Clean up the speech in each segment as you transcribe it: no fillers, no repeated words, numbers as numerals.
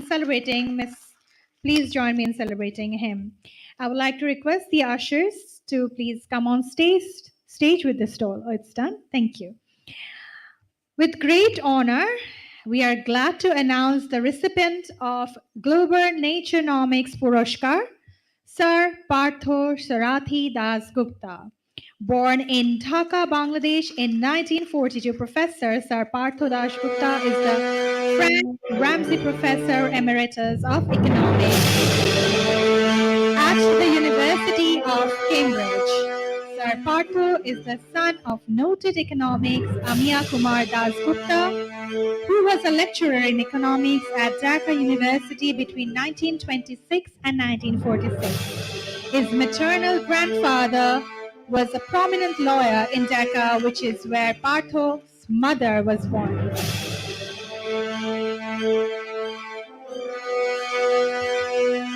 celebrating Miss. Please join me in celebrating him. I would like to request the ushers to please come on stage with the stole. Oh, it's done. Thank you. With great honor, we are glad to announce the recipient of Global Naturenomics Puroshkar, Sir Partho Sarathi Das Gupta. Born in Dhaka, Bangladesh in 1942, Professor Sir Partho Das Gupta is the Frank Ramsey Professor Emeritus of Economics at the University of Cambridge. Sir Partho is the son of noted economics Amiya Kumar Das Gupta, who was a lecturer in economics at Dhaka University between 1926 and 1946. His maternal grandfather was a prominent lawyer in Dhaka, which is where Partho's mother was born.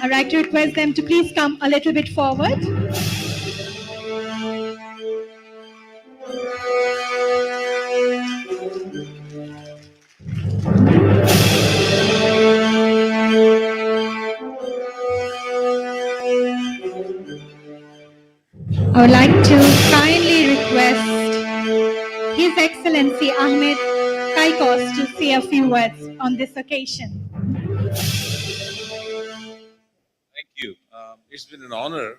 I'd like to request them to please come a little bit forward. I would like to kindly request His Excellency Ahmed Kaikos to say a few words on this occasion. Thank you. It's been an honor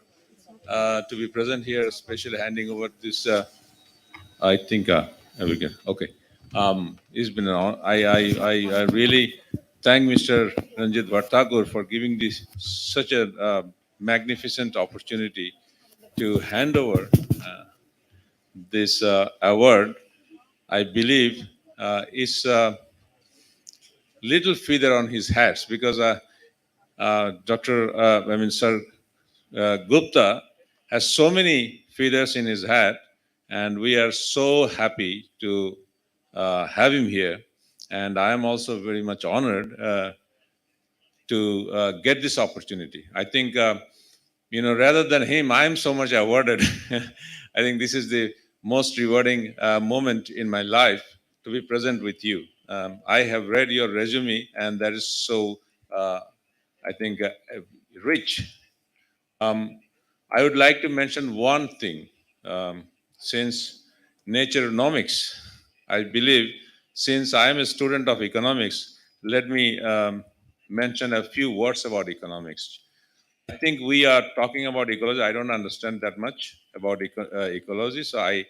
to be present here, especially handing over this. I think we can. Okay. It's been an honor. I really thank Mr. Ranjit Vartakur for giving this such a magnificent opportunity to hand over this award. I believe is a little feather on his hats because Sir Gupta has so many feathers in his hat, and we are so happy to have him here. And I am also very much honored to get this opportunity. I think, rather than him, I am so much awarded. I think this is the most rewarding moment in my life to be present with you. I have read your resume, and that is so, I think, rich. I would like to mention one thing. Since Naturenomics, I believe, since I am a student of economics, let me mention a few words about economics. I think we are talking about ecology. I don't understand that much about ecology, so I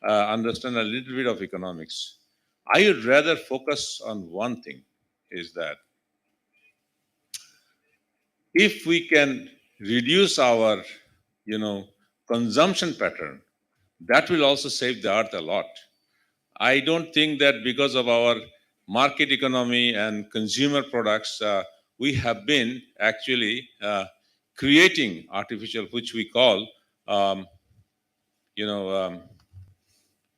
understand a little bit of economics. I would rather focus on one thing, is that if we can reduce our, consumption pattern, that will also save the earth a lot. I don't think that because of our market economy and consumer products, we have been actually creating artificial, which we call, in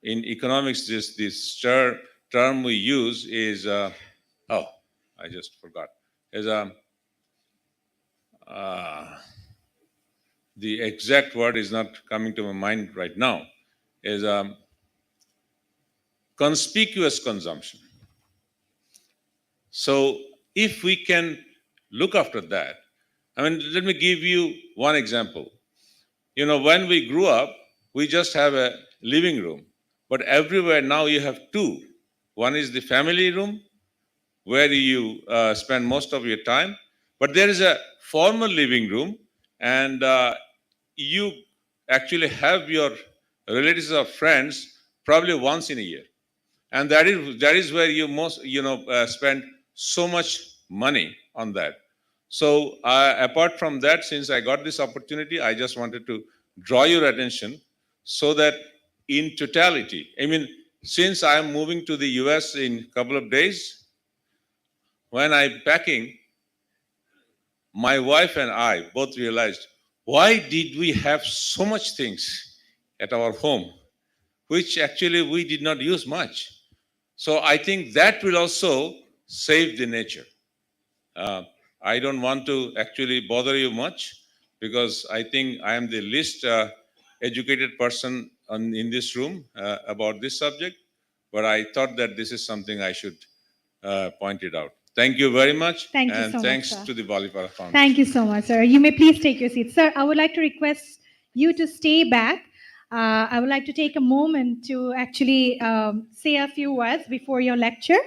economics, this term we use is, I just forgot, is the exact word is not coming to my mind right now, is conspicuous consumption. So if we can look after that, let me give you one example. When we grew up, we just have a living room, but everywhere now you have two. One is the family room, where you spend most of your time, but there is a formal living room, and you actually have your relatives or friends probably once in a year, and that is where you most spend so much money on that. So apart from that, since I got this opportunity, I just wanted to draw your attention so that in totality, since I am moving to the US in a couple of days, when I'm packing, my wife and I both realized, why did we have so much things at our home, which actually we did not use much? So I think that will also save the nature. I don't want to actually bother you much, because I think I am the least educated person in this room about this subject, but I thought that this is something I should point it out. Thank you very much. Thank you And so much, thanks sir. to the Balipara Foundation. Thank you so much, sir. You may please take your seat. Sir, I would like to request you to stay back. I would like to take a moment to actually say a few words before your lecture.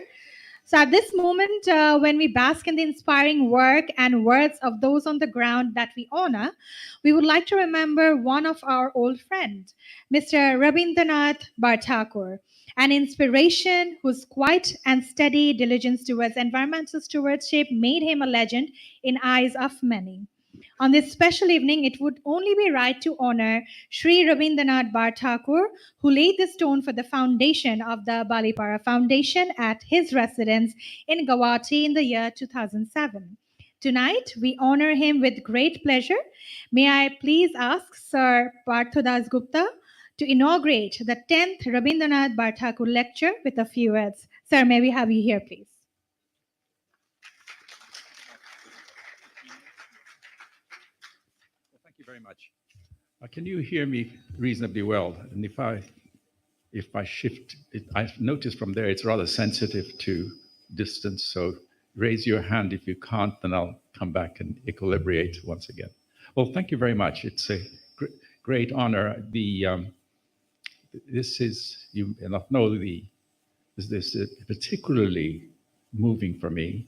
So, at this moment, when we bask in the inspiring work and words of those on the ground that we honor, we would like to remember one of our old friends, Mr. Rabindranath Barthakur, an inspiration whose quiet and steady diligence towards environmental stewardship made him a legend in eyes of many. On this special evening, it would only be right to honor Sri Rabindranath Barthakur, who laid the stone for the foundation of the Balipara Foundation at his residence in Guwahati in the year 2007. Tonight, we honor him with great pleasure. May I please ask Sir Parthodas Gupta to inaugurate the 10th Rabindranath Barthakur lecture with a few words. Sir, may we have you here, please? Thank you very much. Can you hear me reasonably well? And if I shift it, I've noticed from there it's rather sensitive to distance. So raise your hand if you can't, then I'll come back and equilibrate once again. Well, thank you very much. It's a great honor. This is, you may not know, this is particularly moving for me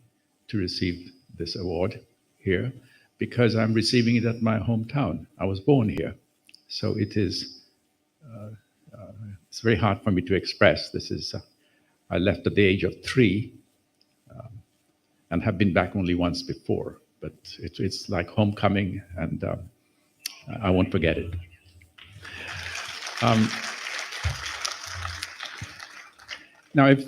to receive this award here, because I'm receiving it at my hometown. I was born here. So it is, it's very hard for me to express. This is, I left at the age of 3 and have been back only once before, but it's like homecoming, and I won't forget it. Now, if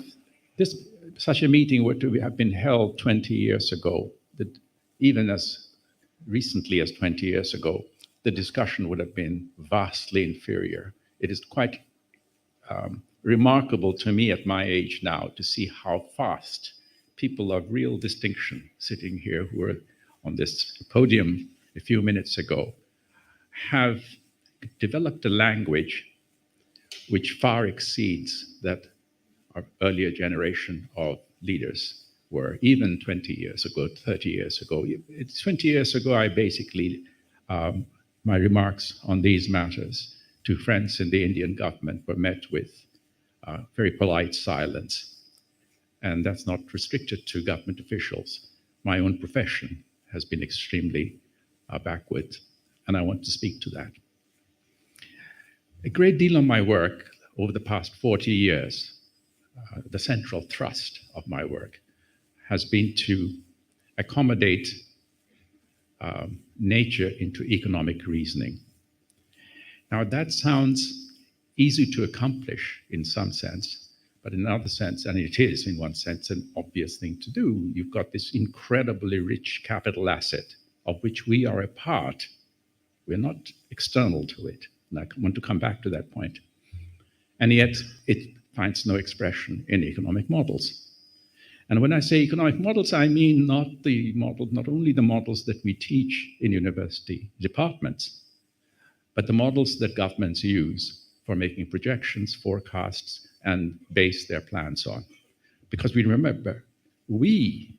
such a meeting were to have been held 20 years ago, that even as recently as 20 years ago, the discussion would have been vastly inferior. It is quite remarkable to me at my age now to see how fast people of real distinction sitting here who were on this podium a few minutes ago have developed a language which far exceeds that our earlier generation of leaders were, even 20 years ago, 30 years ago. 20 years ago, I basically, my remarks on these matters to friends in the Indian government were met with very polite silence. And that's not restricted to government officials. My own profession has been extremely backward, and I want to speak to that. A great deal of my work over the past 40 years, the central thrust of my work has been to accommodate nature into economic reasoning. Now, that sounds easy to accomplish in some sense, but in another sense, and it is in one sense an obvious thing to do, you've got this incredibly rich capital asset of which we are a part. We're not external to it. And I want to come back to that point. And yet it finds no expression in economic models. And when I say economic models, I mean not only the models that we teach in university departments, but the models that governments use for making projections, forecasts, and base their plans on. Because we remember, we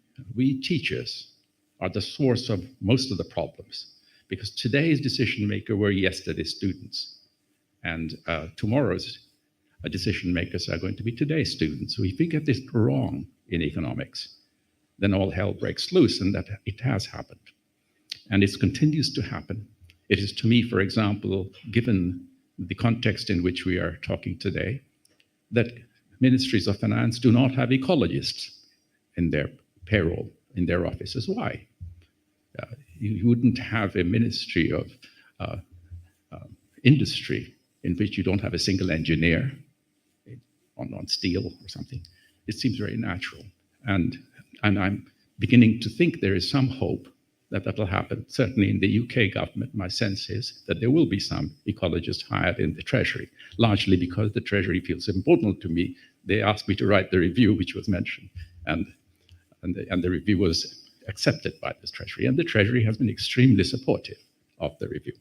teachers are the source of most of the problems, because today's decision maker were yesterday's students, and tomorrow's decision makers are going to be today's students. So if we get this wrong in economics, then all hell breaks loose, and that it has happened. And it continues to happen. It is, to me, for example, given the context in which we are talking today, that ministries of finance do not have ecologists in their payroll, in their offices. Why? You wouldn't have a ministry of industry in which you don't have a single engineer on steel or something. It seems very natural. And I'm beginning to think there is some hope that will happen. Certainly in the UK government, my sense is that there will be some ecologists hired in the Treasury, largely because the Treasury feels important to me. They asked me to write the review, which was mentioned, and the review was accepted by the Treasury, and the Treasury has been extremely supportive of the review.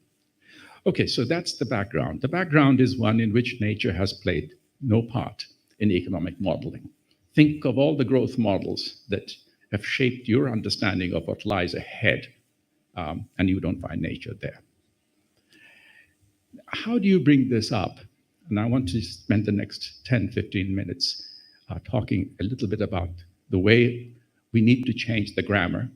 Okay, so that's the background. The background is one in which nature has played no part in economic modeling. Think of all the growth models that have shaped your understanding of what lies ahead, and you don't find nature there. How do you bring this up? And I want to spend the next 10, 15 minutes talking a little bit about the way we need to change the grammar.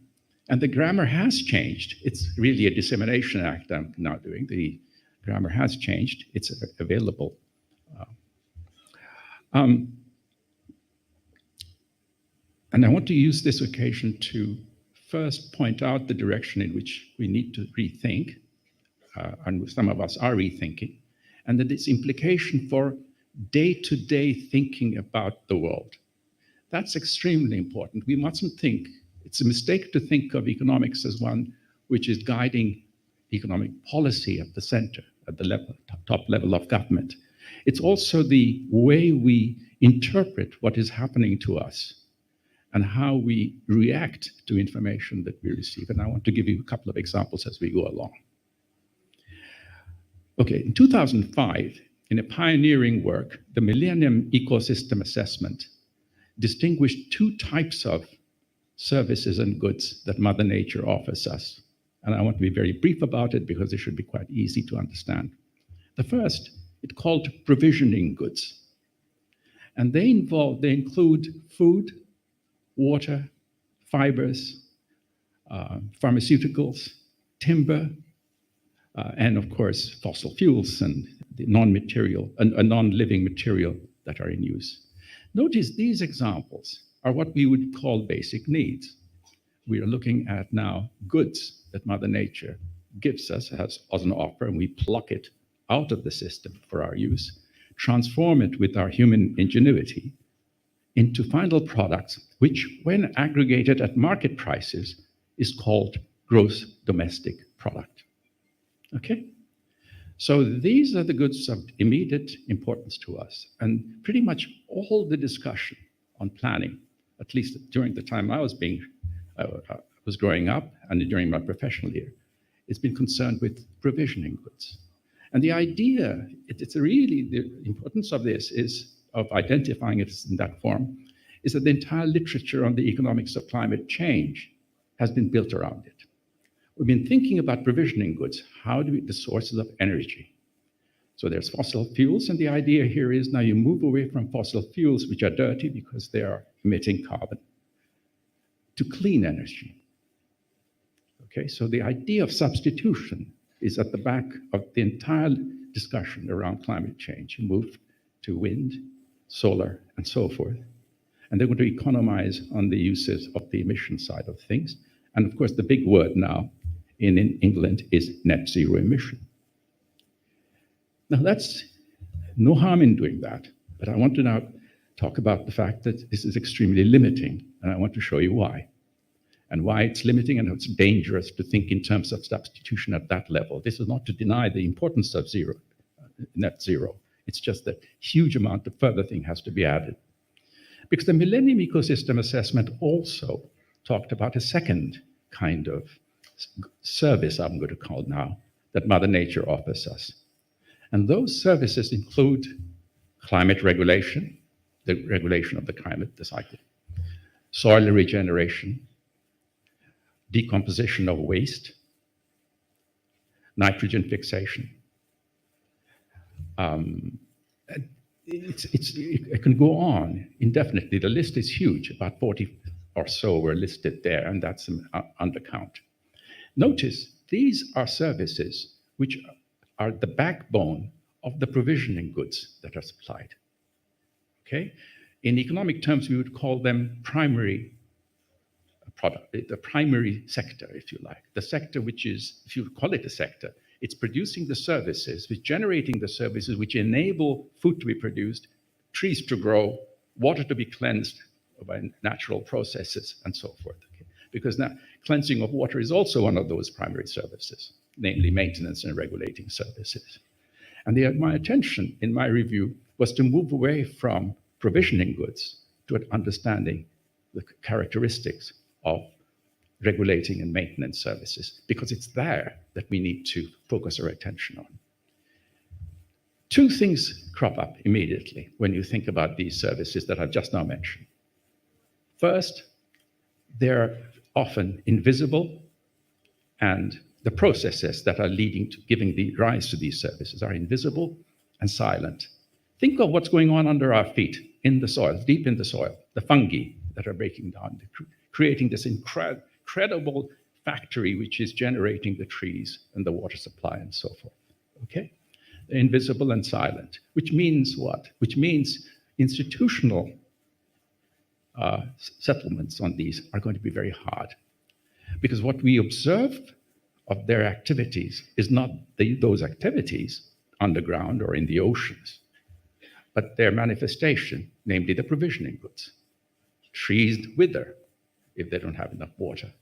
And the grammar has changed. It's really a dissemination act I'm now doing. The grammar has changed. It's available. And I want to use this occasion to first point out the direction in which we need to rethink, and some of us are rethinking, and that its implication for day-to-day thinking about the world. That's extremely important. We mustn't think, it's a mistake to think of economics as one which is guiding economic policy at the center, at the level, top level of government. It's also the way we interpret what is happening to us and how we react to information that we receive. And I want to give you a couple of examples as we go along. Okay, in 2005, in a pioneering work, the Millennium Ecosystem Assessment distinguished two types of services and goods that Mother Nature offers us. And I want to be very brief about it because it should be quite easy to understand. The first, it called provisioning goods. And they include food, water, fibers, pharmaceuticals, timber, and of course, fossil fuels and the non-living material that are in use. Notice these examples are what we would call basic needs. We are looking at now goods that Mother Nature gives us as an offer, and we pluck it out of the system for our use, transform it with our human ingenuity into final products, which, when aggregated at market prices, is called gross domestic product. Okay? So these are the goods of immediate importance to us. And pretty much all the discussion on planning, at least during the time I was growing up and during my professional year, it's been concerned with provisioning goods. And the idea, it's really the importance of this is of identifying it in that form, is that the entire literature on the economics of climate change has been built around it. We've been thinking about provisioning goods. How do we, the sources of energy? So there's fossil fuels, and the idea here is now you move away from fossil fuels, which are dirty because they are emitting carbon, to clean energy. Okay, so the idea of substitution is at the back of the entire discussion around climate change. You move to wind, solar, and so forth. And they're going to economize on the uses of the emission side of things. And of course, the big word now in England is net zero emission. Now, that's no harm in doing that, but I want to now talk about the fact that this is extremely limiting, and I want to show you why. And why it's limiting and how it's dangerous to think in terms of substitution at that level. This is not to deny the importance of net zero. It's just that huge amount of further thing has to be added. Because the Millennium Ecosystem Assessment also talked about a second kind of service, I'm going to call now, that Mother Nature offers us. And those services include climate regulation, the regulation of the climate, the cycle, soil regeneration, decomposition of waste, nitrogen fixation. It can go on indefinitely. The list is huge. About 40 or so were listed there, and that's an undercount. Notice these are services which are the backbone of the provisioning goods that are supplied. Okay? In economic terms, we would call them primary product, the primary sector, if you like. The sector which is, if you call it a sector, it's producing the services, it's generating the services which enable food to be produced, trees to grow, water to be cleansed by natural processes, and so forth. Okay? Because now cleansing of water is also one of those primary services, namely maintenance and regulating services. And my attention in my review was to move away from provisioning goods to understanding the characteristics of regulating and maintenance services, because it's there that we need to focus our attention on. Two things crop up immediately when you think about these services that I've just now mentioned. First, they're often invisible, and the processes that are leading to giving the rise to these services are invisible and silent. Think of what's going on under our feet in the soil, deep in the soil, the fungi that are breaking down, creating this incredible factory which is generating the trees and the water supply and so forth. Okay? They're invisible and silent, which means what? Which means institutional settlements on these are going to be very hard. Because what we observe of their activities is not those activities underground or in the oceans, but their manifestation, namely the provisioning goods. Trees wither if they don't have enough water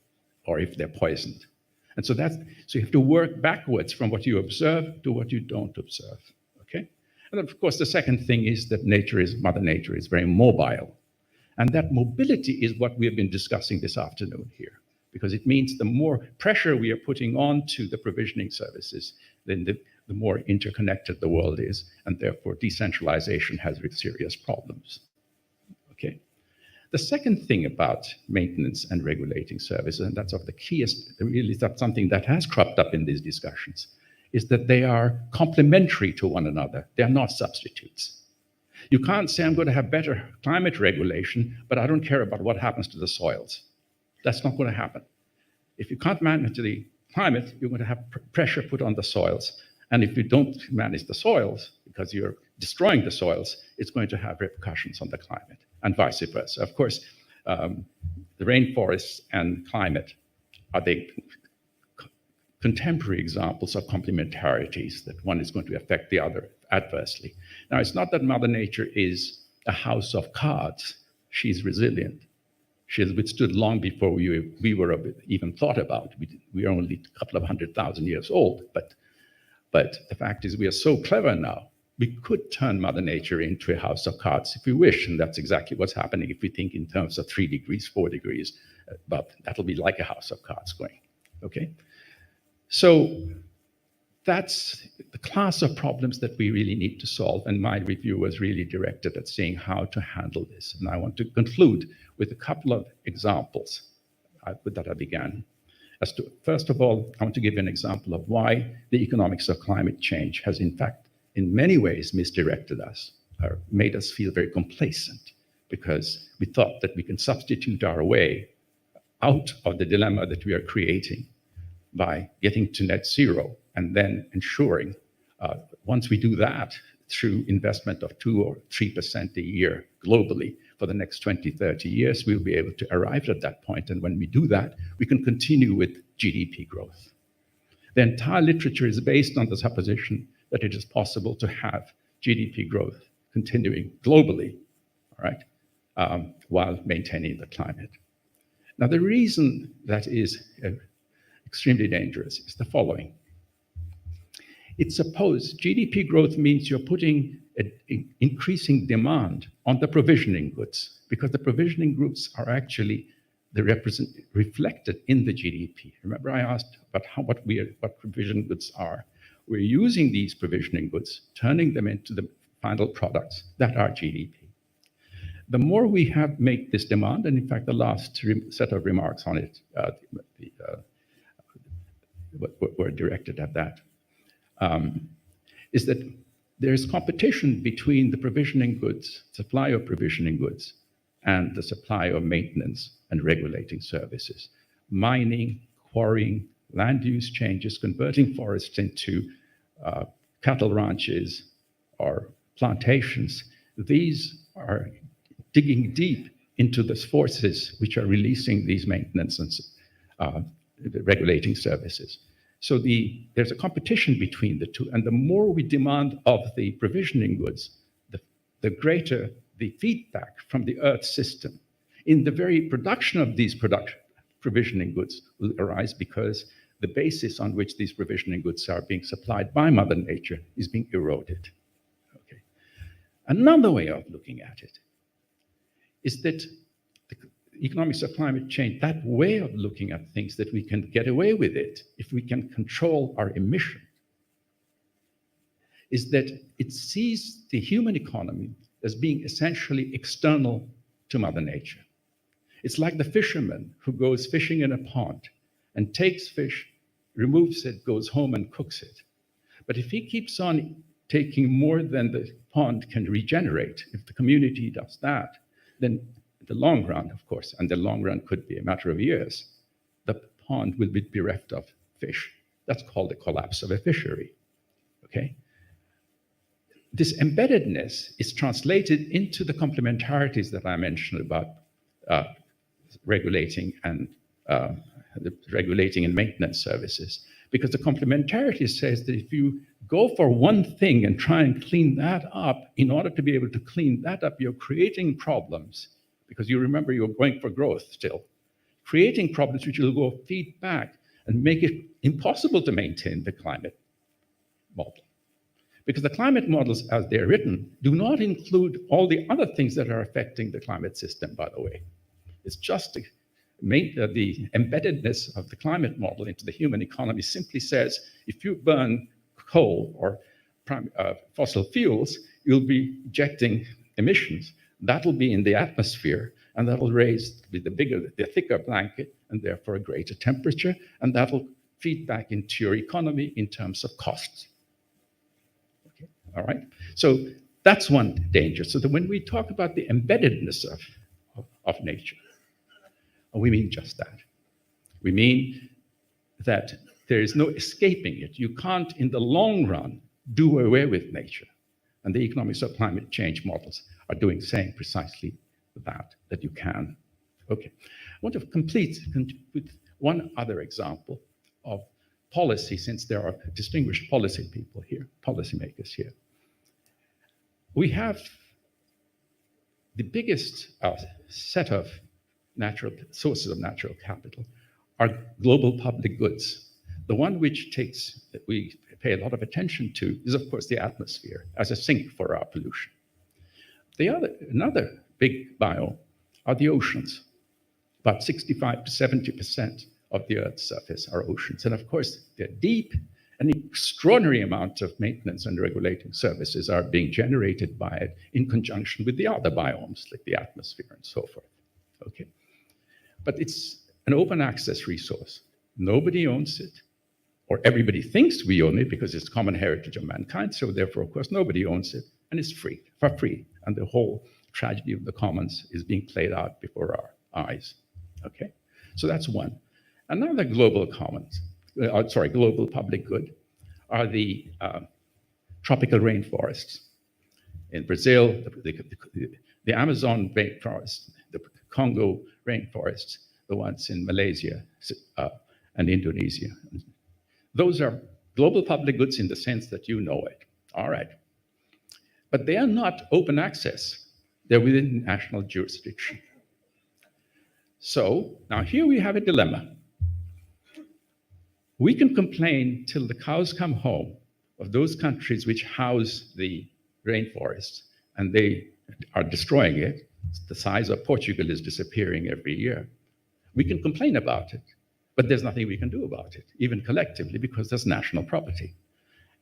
or if they're poisoned. And so you have to work backwards from what you observe to what you don't observe. Okay? And of course, the second thing is that Mother Nature is very mobile. And that mobility is what we have been discussing this afternoon here, because it means the more pressure we are putting on to the provisioning services, then the more interconnected the world is, and therefore decentralization has serious problems. Okay. The second thing about maintenance and regulating services, and that's of the keyest, really that's something that has cropped up in these discussions, is that they are complementary to one another. They're not substitutes. You can't say I'm going to have better climate regulation, but I don't care about what happens to the soils. That's not going to happen. If you can't manage the climate, you're going to have pressure put on the soils. And if you don't manage the soils, because you're destroying the soils, it's going to have repercussions on the climate, and vice versa. Of course, the rainforests and climate are the contemporary examples of complementarities, that one is going to affect the other adversely. Now, it's not that Mother Nature is a house of cards. She's resilient. She has withstood long before we were even thought about. We are only a couple of 100,000 years old, but the fact is we are so clever now, we could turn Mother Nature into a house of cards if we wish, and that's exactly what's happening if we think in terms of 3 degrees, 4 degrees, but that'll be like a house of cards going, okay? So that's the class of problems that we really need to solve, and my review was really directed at seeing how to handle this. And I want to conclude with a couple of examples that I began. First of all, I want to give you an example of why the economics of climate change has, in fact, in many ways misdirected us, or made us feel very complacent, because we thought that we can substitute our way out of the dilemma that we are creating by getting to net zero, and then ensuring, once we do that, through investment of 2 or 3% a year globally for the next 20, 30 years, we'll be able to arrive at that point. And when we do that, we can continue with GDP growth. The entire literature is based on the supposition that it is possible to have GDP growth continuing globally, all right, while maintaining the climate. Now, the reason that is extremely dangerous is the following. It's supposed GDP growth means you're putting an increasing demand on the provisioning goods, because the provisioning goods are actually reflected in the GDP. Remember, I asked about what provision goods are. We're using these provisioning goods, turning them into the final products that are GDP. The more we make this demand, and in fact, the last set of remarks on it were directed at that, is that there's competition between the provisioning goods, supply of provisioning goods, and the supply of maintenance and regulating services. Mining, quarrying, land use changes, converting forests into cattle ranches or plantations. These are digging deep into the forces which are releasing these maintenance and regulating services. So there's a competition between the two, and the more we demand of the provisioning goods, the greater the feedback from the Earth system. In the very production of these provisioning goods will arise, because the basis on which these provisioning goods are being supplied by Mother Nature is being eroded. Okay. Another way of looking at it is that economics of climate change, that way of looking at things, that we can get away with it if we can control our emission, is that it sees the human economy as being essentially external to Mother Nature. It's like the fisherman who goes fishing in a pond and takes fish, removes it, goes home and cooks it. But if he keeps on taking more than the pond can regenerate, if the community does that, then in the long run, of course, and the long run could be a matter of years, the pond will be bereft of fish. That's called the collapse of a fishery, okay? This embeddedness is translated into the complementarities that I mentioned about regulating and maintenance services. Because the complementarity says that if you go for one thing and try and clean that up, in order to be able to clean that up, you're creating problems. Because you remember you're going for growth still. Creating problems which will go feed back and make it impossible to maintain the climate model. Because the climate models, as they're written, do not include all the other things that are affecting the climate system, by the way. It's just the embeddedness of the climate model into the human economy simply says, if you burn coal or fossil fuels, you'll be ejecting emissions. That'll be in the atmosphere, and that'll raise the thicker blanket, and therefore a greater temperature, and that'll feed back into your economy in terms of costs. Okay. All right? So that's one danger. So that when we talk about the embeddedness of nature, we mean just that. We mean that there is no escaping it. You can't, in the long run, do away with nature. And the economics of climate change models are saying precisely that you can. Okay. I want to complete with one other example of policy, since there are distinguished policymakers here. We have the biggest set of sources of natural capital are global public goods. The one which we pay a lot of attention to is, of course, the atmosphere as a sink for our pollution. Another big biome are the oceans. About 65 to 70% of the Earth's surface are oceans. And of course, they're deep. An extraordinary amount of maintenance and regulating services are being generated by it in conjunction with the other biomes, like the atmosphere and so forth. Okay. But it's an open access resource. Nobody owns it, or everybody thinks we own it because it's common heritage of mankind. So therefore, of course, nobody owns it, and it's free, for free. And the whole tragedy of the commons is being played out before our eyes. Okay, so that's one. Another global global public good are the tropical rainforests. In Brazil, the Amazon rainforest, the Congo rainforests, the ones in Malaysia and Indonesia. Those are global public goods in the sense that you know it. All right. But they are not open access. They're within national jurisdiction. So now here we have a dilemma. We can complain till the cows come home of those countries which house the rainforests, and they are destroying it. The size of Portugal is disappearing every year. We can complain about it, but there's nothing we can do about it, even collectively, because that's national property.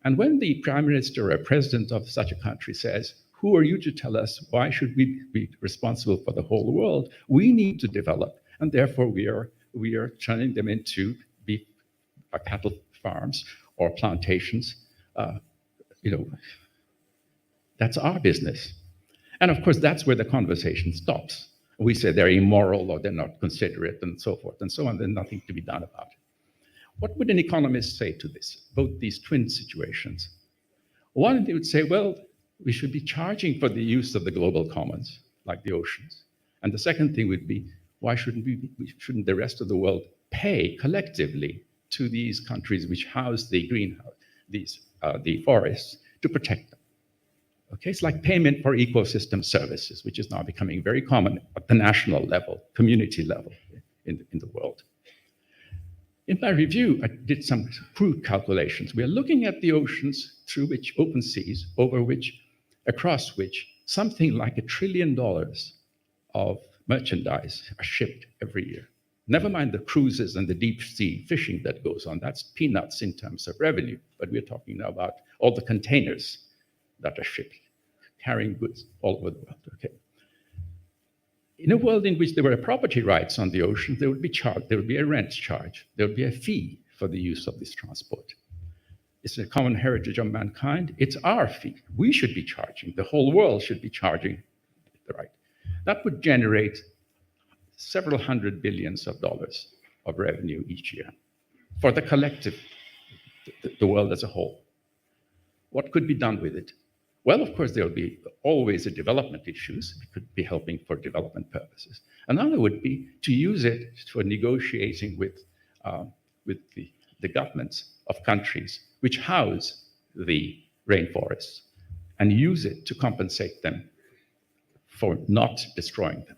And when the prime minister or president of such a country says, who are you to tell us why should we be responsible for the whole world? We need to develop, and therefore we are turning them into beef cattle farms or plantations. That's our business. And of course, that's where the conversation stops. We say they're immoral or they're not considerate and so forth and so on. There's nothing to be done about it. What would an economist say to this, both these twin situations? One, they would say, well, we should be charging for the use of the global commons, like the oceans. And the second thing would be, why shouldn't the rest of the world pay collectively to these countries which house the forests to protect them? Okay, it's like payment for ecosystem services, which is now becoming very common at the national level, community level in the world. In my review, I did some crude calculations. We are looking at the oceans through which open seas, across which something like $1 trillion of merchandise are shipped every year. Never mind the cruises and the deep sea fishing that goes on. That's peanuts in terms of revenue. But we're talking now about all the containers that are shipped, carrying goods all over the world. Okay. In a world in which there were property rights on the ocean, there would be a rent charge, there would be a fee for the use of this transport. It's a common heritage of mankind. It's our fee. We should be charging. The whole world should be charging the right. That would generate several hundred billions of dollars of revenue each year for the collective, the world as a whole. What could be done with it? Well, of course, there will be always a development issues. We could be helping for development purposes. Another would be to use it for negotiating with the governments of countries which house the rainforests and use it to compensate them for not destroying them.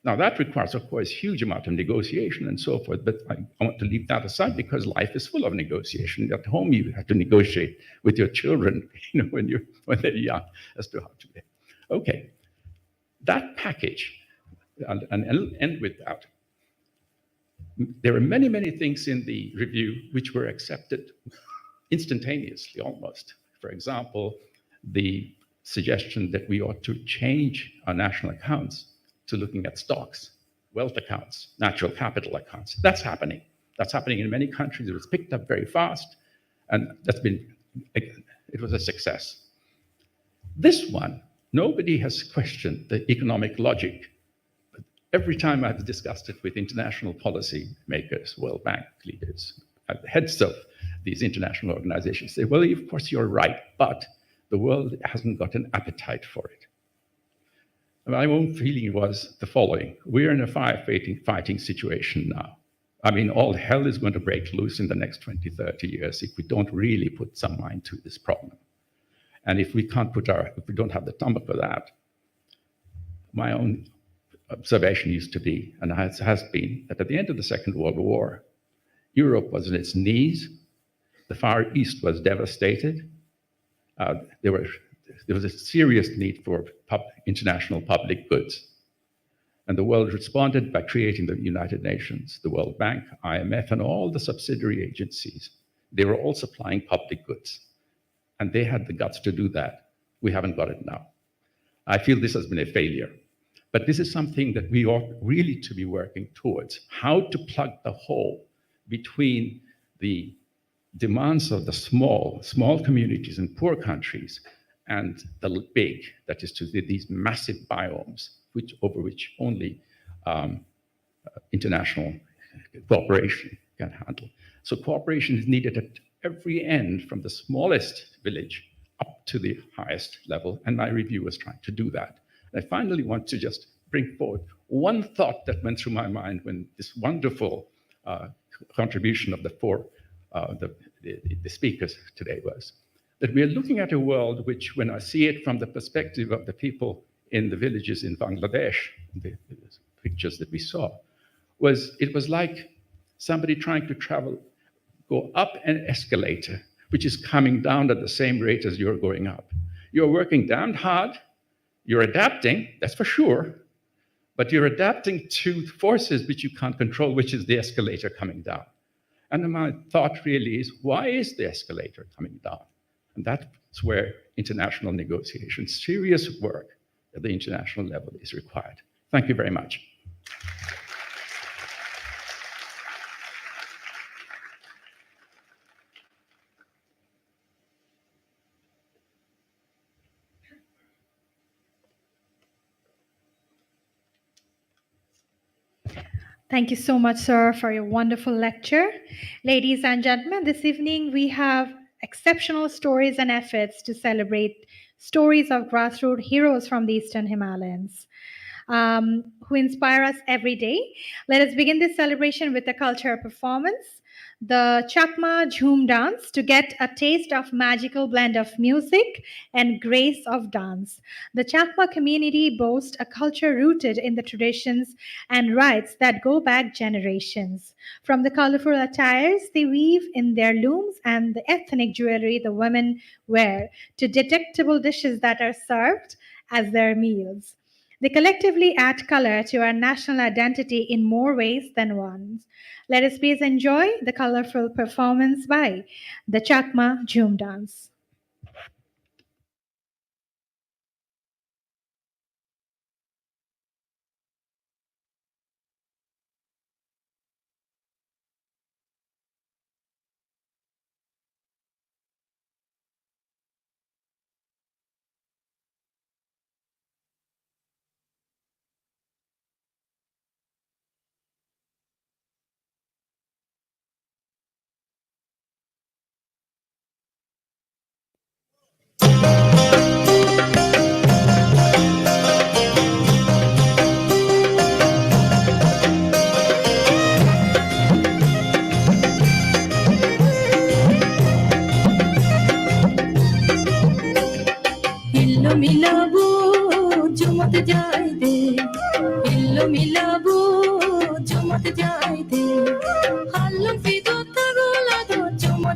Now, that requires, of course, huge amount of negotiation and so forth, but I want to leave that aside because life is full of negotiation. At home, you have to negotiate with your children, when they're young, as to how to behave. Okay, that package, and I'll end with that. There are many, many things in the review which were accepted instantaneously, almost. For example, the suggestion that we ought to change our national accounts to looking at stocks, wealth accounts, natural capital accounts. That's happening. That's happening in many countries. It was picked up very fast, and it was a success. This one, nobody has questioned the economic logic. But every time I've discussed it with international policy makers, World Bank leaders, heads of these international organizations say, well, of course you're right, but the world hasn't got an appetite for it. My own feeling was the following. We're in a firefighting situation now. I mean, all hell is going to break loose in the next 20, 30 years if we don't really put some mind to this problem. And if we don't have the stomach for that, my own observation used to be, and has been, that at the end of the Second World War, Europe was on its knees, the Far East was devastated, there was a serious need for international public goods. And the world responded by creating the United Nations, the World Bank, IMF, and all the subsidiary agencies. They were all supplying public goods. And they had the guts to do that. We haven't got it now. I feel this has been a failure. But this is something that we ought really to be working towards. How to plug the hole between the demands of the small communities in poor countries and the big, that is to say, these massive biomes, over which only international cooperation can handle. So cooperation is needed at every end, from the smallest village up to the highest level, and my review was trying to do that. And I finally want to just bring forward one thought that went through my mind when this wonderful contribution of the speakers today was that we are looking at a world which, when I see it from the perspective of the people in the villages in Bangladesh, the pictures that we saw, it was like somebody trying to go up an escalator, which is coming down at the same rate as you're going up. You're working damned hard, you're adapting, that's for sure, but you're adapting to forces which you can't control, which is the escalator coming down. And my thought really is, why is the escalator coming down? And that's where international negotiation, serious work at the international level is required. Thank you very much. Thank you so much, sir, for your wonderful lecture. Ladies and gentlemen, this evening we have exceptional stories and efforts to celebrate stories of grassroots heroes from the Eastern Himalayas who inspire us every day. Let us begin this celebration with a cultural performance, the Chakma Jhoom dance, to get a taste of magical blend of music and grace of dance. The Chakma community boasts a culture rooted in the traditions and rites that go back generations. From the colorful attires they weave in their looms and the ethnic jewelry the women wear, to delectable dishes that are served as their meals. They collectively add color to our national identity in more ways than one. Let us please enjoy the colorful performance by the Chakma Jhoom dance.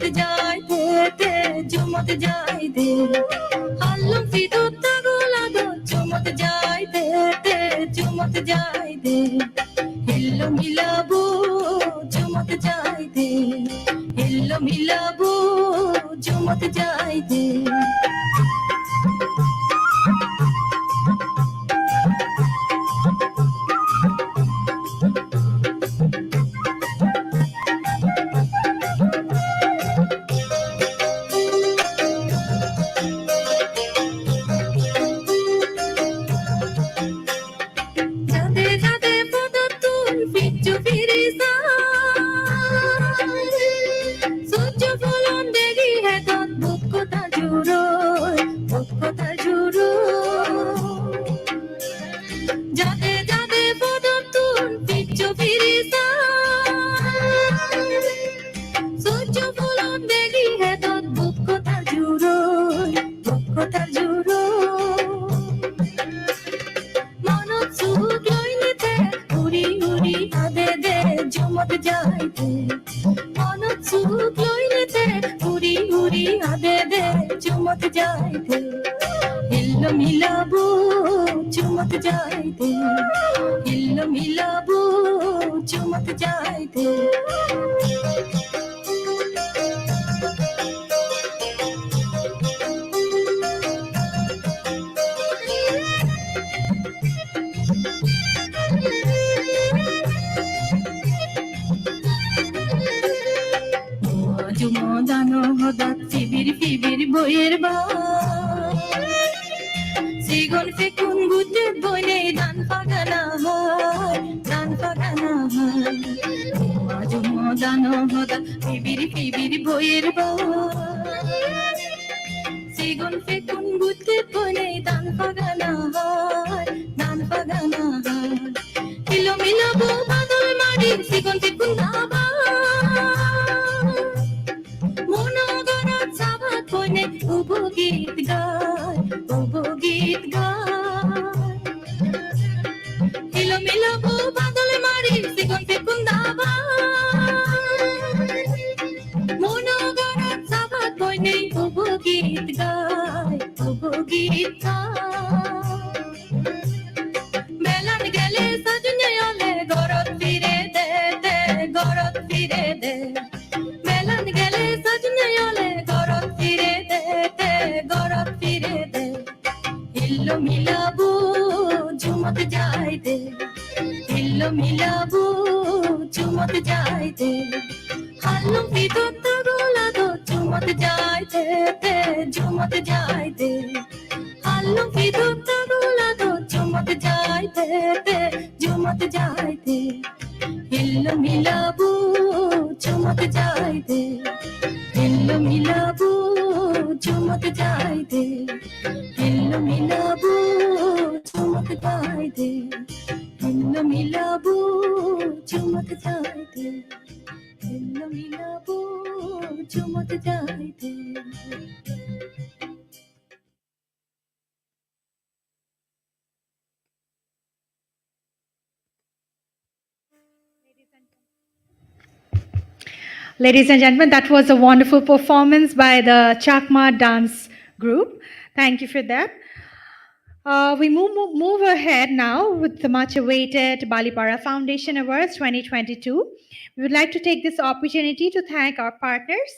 jumot jai de jumot jai de hallum fi dutta gola do jumot jai de jumot jai de hillo milabu jumot jai de hillo milabu jumot jai de Jade jade podatun pichu firisa Suju bolon degi hai dot bukko ta juro Jade jade podatun pichu firisa Suju bolon degi hai dot bukko ta juro Manot loilete uri uri ade de jumot jai de Manot loilete uri uri ade de jumot jai de Hillo milabu jumot jai de Hillo milabu jumot jai de Jumodano hodat fibir boyer ba Sigon fekun gute boyne dan pagana Jumodano hodat fibir boyer ba Sigon fekun gute boyne dan pagana Hilo milabu badal madi sigon fekun daba Monogarat sabat boyne ubo git gai Hilo milabu badal madi sigon fekun daba Monogarat sabat boyne ubo git gai Melan gele sajne ole gorot fire de Melan gele sajne ole gorot fire de Hillo milabu jumot jai de Hillo milabu jumot jai de hallum fi dutta gola do jumot jai de jumot jai de hallum fi dutta gola do jumot jai de jumot jai de Hillo milabu jumot jai de Hillo milabu jumot jai de Hillo milabu jumot jai de Hillo milabu jumot jai de Hillo milabu jumot jai de Ladies and gentlemen, that was a wonderful performance by the Chakma dance group. Thank you for that. We move ahead now with the much awaited Balipara Foundation Awards 2022. We would like to take this opportunity to thank our partners,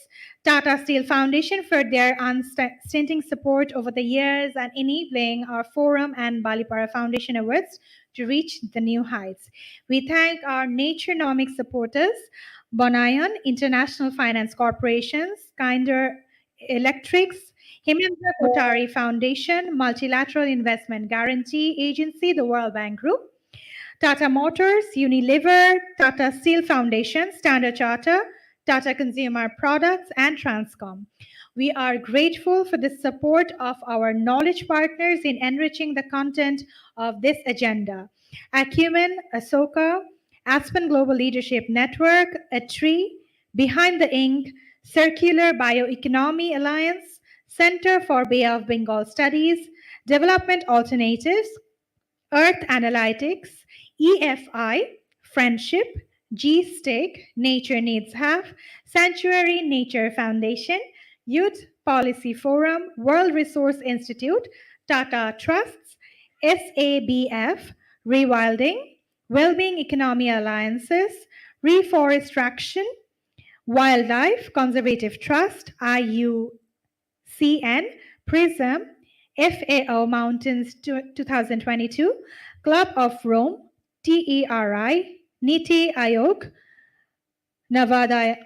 Tata Steel Foundation, for their unstinting support over the years and enabling our forum and Balipara Foundation Awards to reach the new heights. We thank our Naturenomics supporters, Bonayan International Finance Corporations, Kinder Electrics, Himalayan Kotari Foundation, Multilateral Investment Guarantee Agency, the World Bank Group, Tata Motors, Unilever, Tata Steel Foundation, Standard Charter, Tata Consumer Products, and Transcom. We are grateful for the support of our knowledge partners in enriching the content of this agenda. Acumen, Ahsoka, Aspen Global Leadership Network, H-3, Behind the Ink, Circular Bioeconomy Alliance, Center for Bay of Bengal Studies, Development Alternatives, Earth Analytics, EFI, Friendship, G-Stick, Nature Needs Half, Sanctuary Nature Foundation, Youth Policy Forum, World Resource Institute, Tata Trusts, SABF, Rewilding, Wellbeing Economy Alliances, Reforestation, Wildlife Conservative Trust, IUCN, PRISM, FAO Mountains 2022, Club of Rome, TERI, Niti Aayog, Navdaya,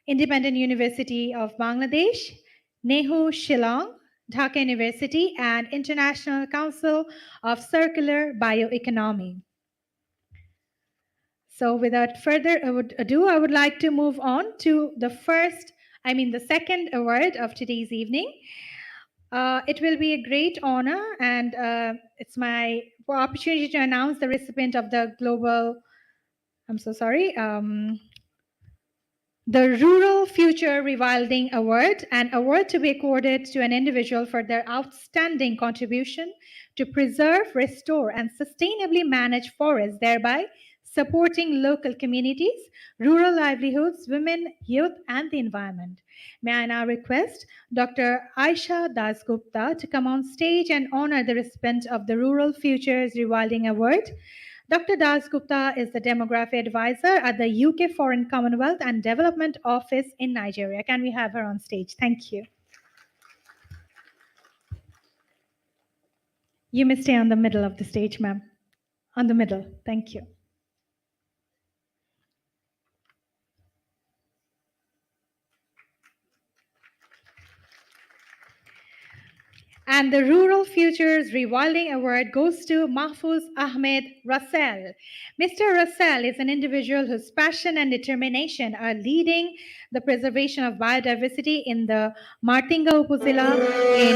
Independent University of Bangladesh, Nehu Shillong, Dhaka University, and International Council of Circular Bioeconomy. So without further ado, I would like to move on to the second award of today's evening. It will be a great honor, and it's my opportunity to announce the recipient of the the Rural Future Rewilding Award, an award to be accorded to an individual for their outstanding contribution to preserve, restore, and sustainably manage forests, thereby supporting local communities, rural livelihoods, women, youth, and the environment. May I now request Dr. Aisha Dasgupta to come on stage and honor the recipient of the Rural Futures Rewilding Award. Dr. Dasgupta is the Demography Advisor at the UK Foreign Commonwealth and Development Office in Nigeria. Can we have her on stage? Thank you. You may stay on the middle of the stage, ma'am. On the middle. Thank you. And the Rural Futures Rewilding Award goes to Mahfouz Ahmed Russell. Mr. Russell is an individual whose passion and determination are leading the preservation of biodiversity in the Martinga Upazila in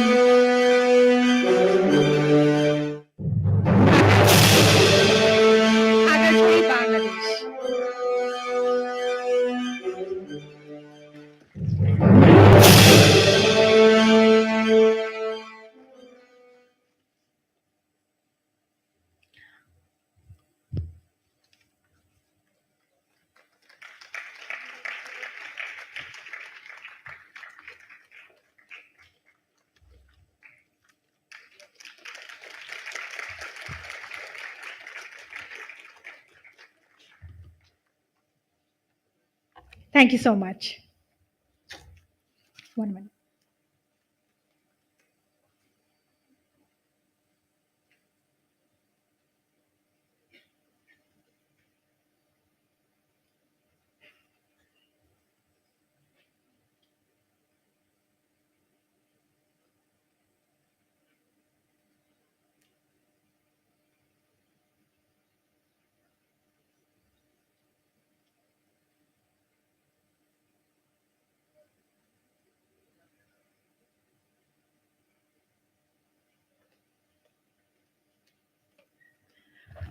H-3, Bangladesh. Thank you so much. 1 minute.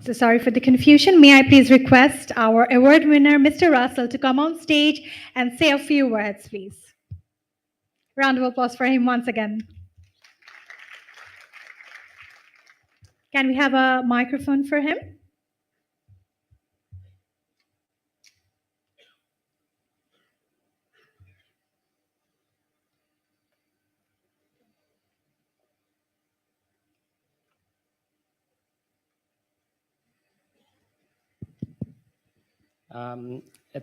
So sorry for the confusion. May I please request our award winner, Mr. Russell, to come on stage and say a few words, please. Round of applause for him once again. Can we have a microphone for him?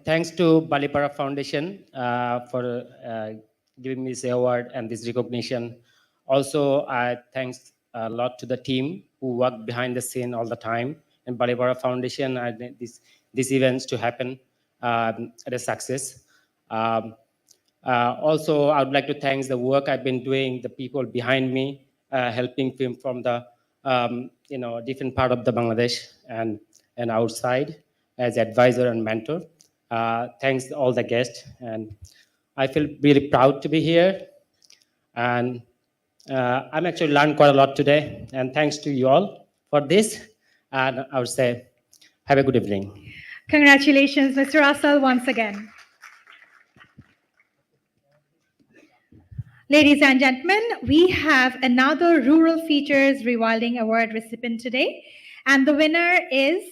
Thanks to Balipara Foundation for giving me this award and this recognition. Also, thanks a lot to the team who worked behind the scene all the time. And Balipara Foundation, these events to happen at a success. Also, I would like to thank the work I've been doing, the people behind me, helping film from the different part of the Bangladesh and outside as advisor and mentor. Thanks to all the guests, and I feel really proud to be here. And I'm actually learned quite a lot today, and thanks to you all for this. And I would say, have a good evening. Congratulations, Mr. Russell, once again. Ladies and gentlemen, we have another Rural Features Rewilding Award recipient today. And the winner is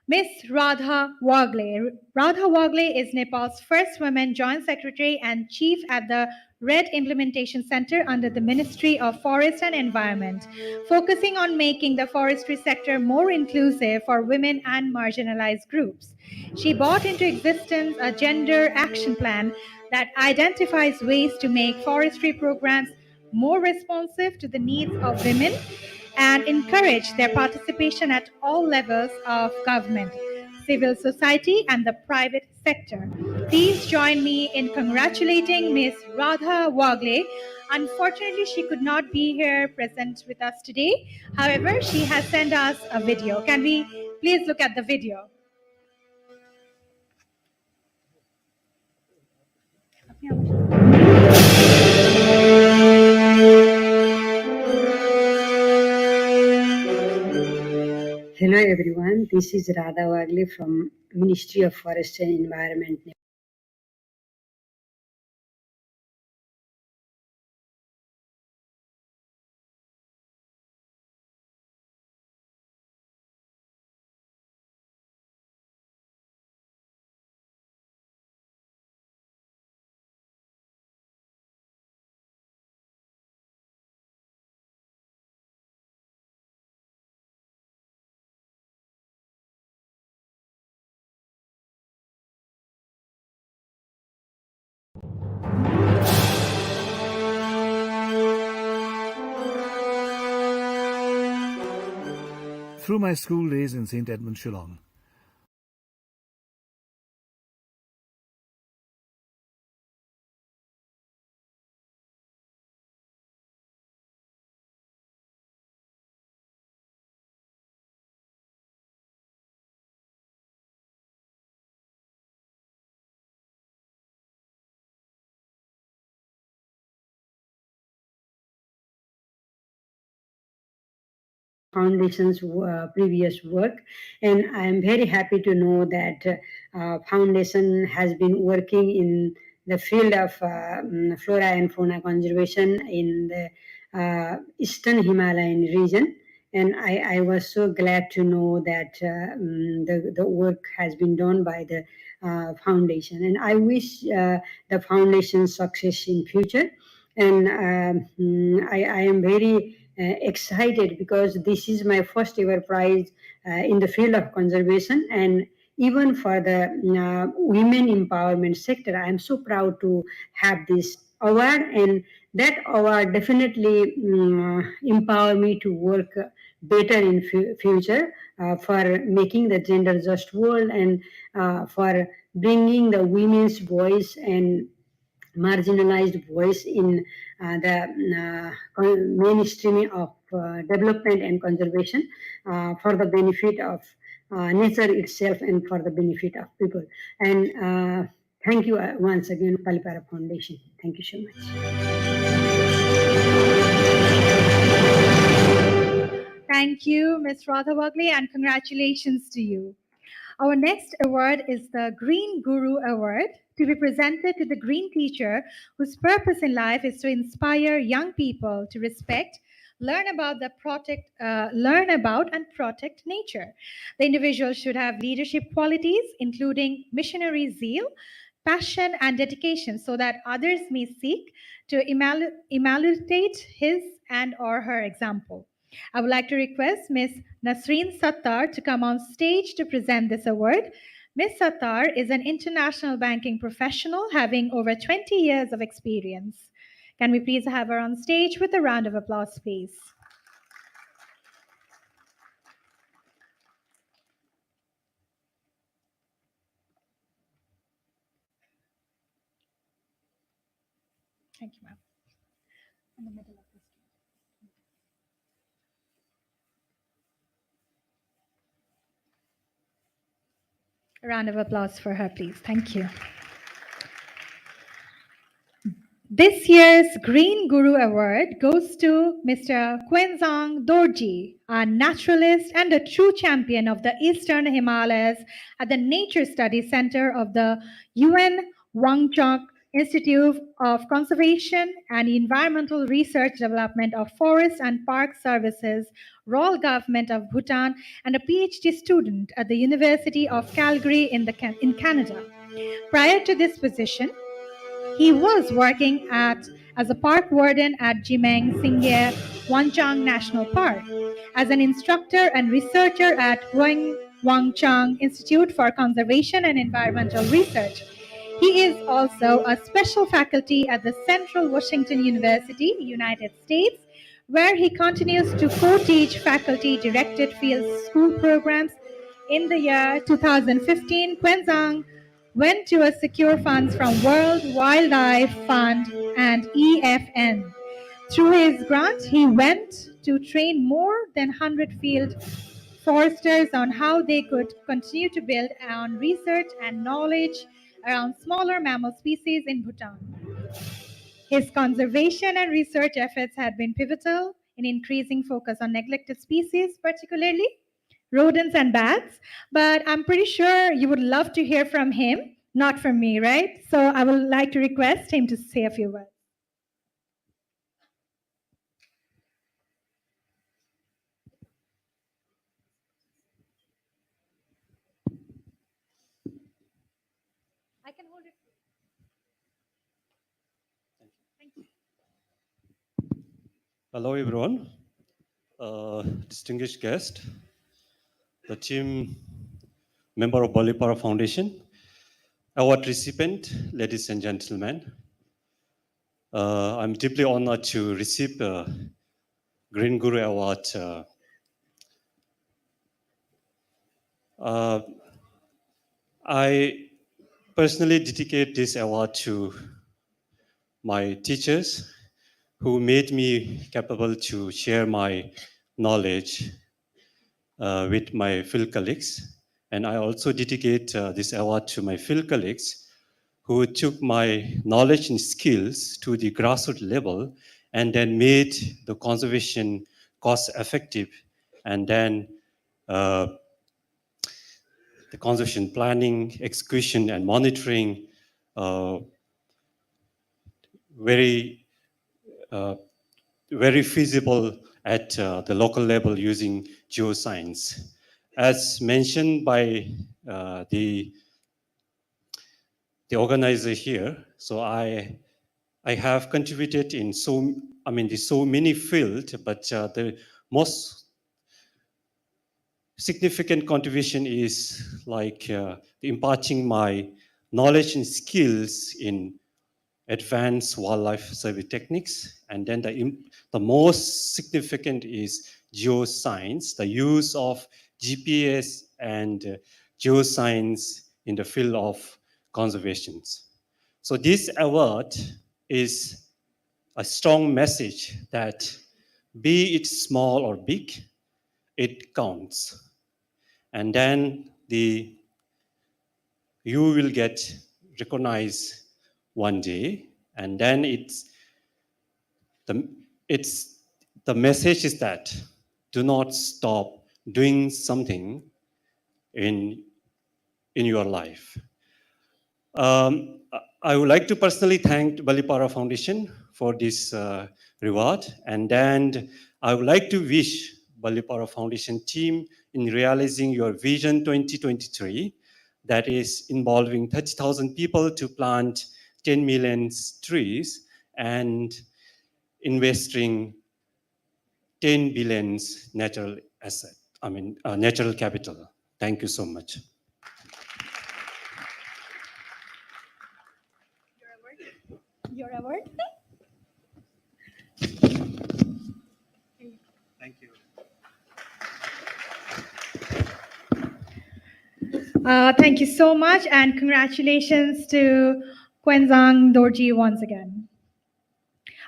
Miss Radha Wagle. Radha Wagle is Nepal's first woman Joint Secretary and Chief at the RED Implementation Center under the Ministry of Forest and Environment, focusing on making the forestry sector more inclusive for women and marginalized groups. She brought into existence a gender action plan that identifies ways to make forestry programs more responsive to the needs of women and encourage their participation at all levels of government, civil society, and the private sector. Please join me in congratulating Ms. Radha Wagle. Unfortunately, she could not be here present with us today. However, she has sent us a video. Can we please look at the video? Hello everyone, this is Radha Wagle from Ministry of Forest and Environment. Through my school days in St. Edmund, Shillong, Foundation's previous work, and I am very happy to know that Foundation has been working in the field of flora and fauna conservation in the eastern Himalayan region. And I was so glad to know that the work has been done by the foundation. And I wish the foundation success in future. And I am very excited because this is my first ever prize in the field of conservation, and even for the women empowerment sector, I am so proud to have this award, and that award definitely empower me to work better in future for making the gender just world, and for bringing the women's voice and marginalized voice in the mainstreaming of development and conservation for the benefit of nature itself and for the benefit of people. And thank you once again, Palipara Foundation. Thank you so much. Thank you, Ms. Radha Wagle, and congratulations to you. Our next award is the Green Guru Award, to be presented to the green teacher whose purpose in life is to inspire young people to respect, learn about and protect nature. The individual should have leadership qualities, including missionary zeal, passion, and dedication, so that others may seek to emulate his and or her example. I would like to request Ms. Nasreen Sattar to come on stage to present this award. Ms. Sattar is an international banking professional having over 20 years of experience. Can we please have her on stage with a round of applause, please? Thank you, ma'am. In the middle of this. A round of applause for her, please. Thank you. This year's Green Guru Award goes to Mr. Quenzong Dorji, a naturalist and a true champion of the Eastern Himalayas at the Nature Studies Center of the UN Wangchok Institute of Conservation and Environmental Research Development of Forest and Park Services, Royal Government of Bhutan, and a PhD student at the University of Calgary in Canada. Prior to this position, he was working as a park warden at Jimeng Singye Wanchang National Park, as an instructor and researcher at Wanchang Institute for Conservation and Environmental Research. He is also a special faculty at the Central Washington University, United States, where he continues to co-teach faculty-directed field school programs. In the year 2015, Quenzang went to secure funds from World Wildlife Fund and EFN. Through his grant, he went to train more than 100 field foresters on how they could continue to build on research and knowledge around smaller mammal species in Bhutan. His conservation and research efforts had been pivotal in increasing focus on neglected species, particularly rodents and bats. But I'm pretty sure you would love to hear from him, not from me, right? So I would like to request him to say a few words. I can hold it. Thank you. Hello, everyone. Distinguished guest, the team member of Balipara Foundation, award recipient, ladies and gentlemen. I'm deeply honored to receive the Green Guru Award. I personally dedicate this award to my teachers who made me capable to share my knowledge with my field colleagues. And I also dedicate this award to my field colleagues who took my knowledge and skills to the grassroots level and then made the conservation cost effective, and then the conservation planning, execution, and monitoring very feasible at the local level using geoscience. As mentioned by the organizer here, so I have contributed in so many fields, but the most significant contribution is like imparting my knowledge and skills in advanced wildlife survey techniques. And then the most significant is geoscience, the use of GPS and geoscience in the field of conservation. So this award is a strong message that be it small or big, it counts. And then you will get recognized one day, and then the message is that do not stop doing something in your life. I would like to personally thank Balipara Foundation for this reward, and then I would like to wish Balipara Foundation team in realizing your Vision 2023, that is involving 30,000 people to plant 10 million trees and investing 10 billion natural natural capital. Thank you so much. Your award. Thank you. Thank you so much, and congratulations to Quenzang Dorji once again.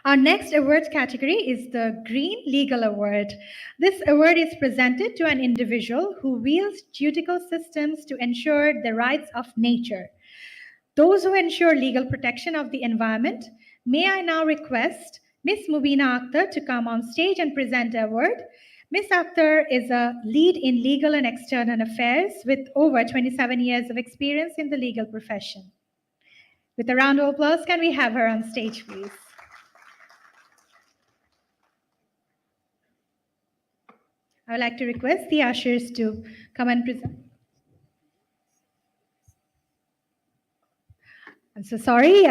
Our next awards category is the Green Legal Award. This award is presented to an individual who wields judicial systems to ensure the rights of nature. Those who ensure legal protection of the environment. May I now request Ms. Mubina Akhtar to come on stage and present the award. Ms. Akhtar is a lead in legal and external affairs with over 27 years of experience in the legal profession. With a round of applause, can we have her on stage, please? I would like to request the ushers to come and present. I'm so sorry,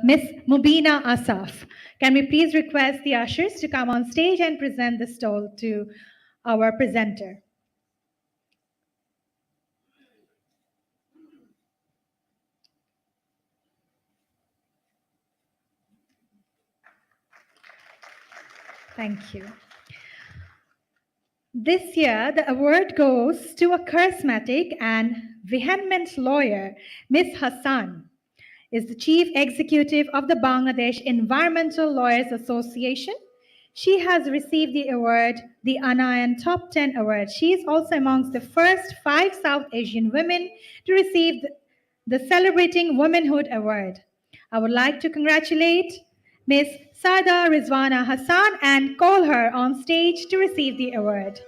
Miss Mubina Asaf. Can we please request the ushers to come on stage and present the stole to our presenter? Thank you. This year, the award goes to a charismatic and vehement lawyer, Miss Hassan is the Chief Executive of the Bangladesh Environmental Lawyers Association. She has received the award, the Anayan Top 10 Award. She is also amongst the first 5 South Asian women to receive the Celebrating Womanhood Award. I would like to congratulate Ms. Sada Rizwana Hassan and call her on stage to receive the award.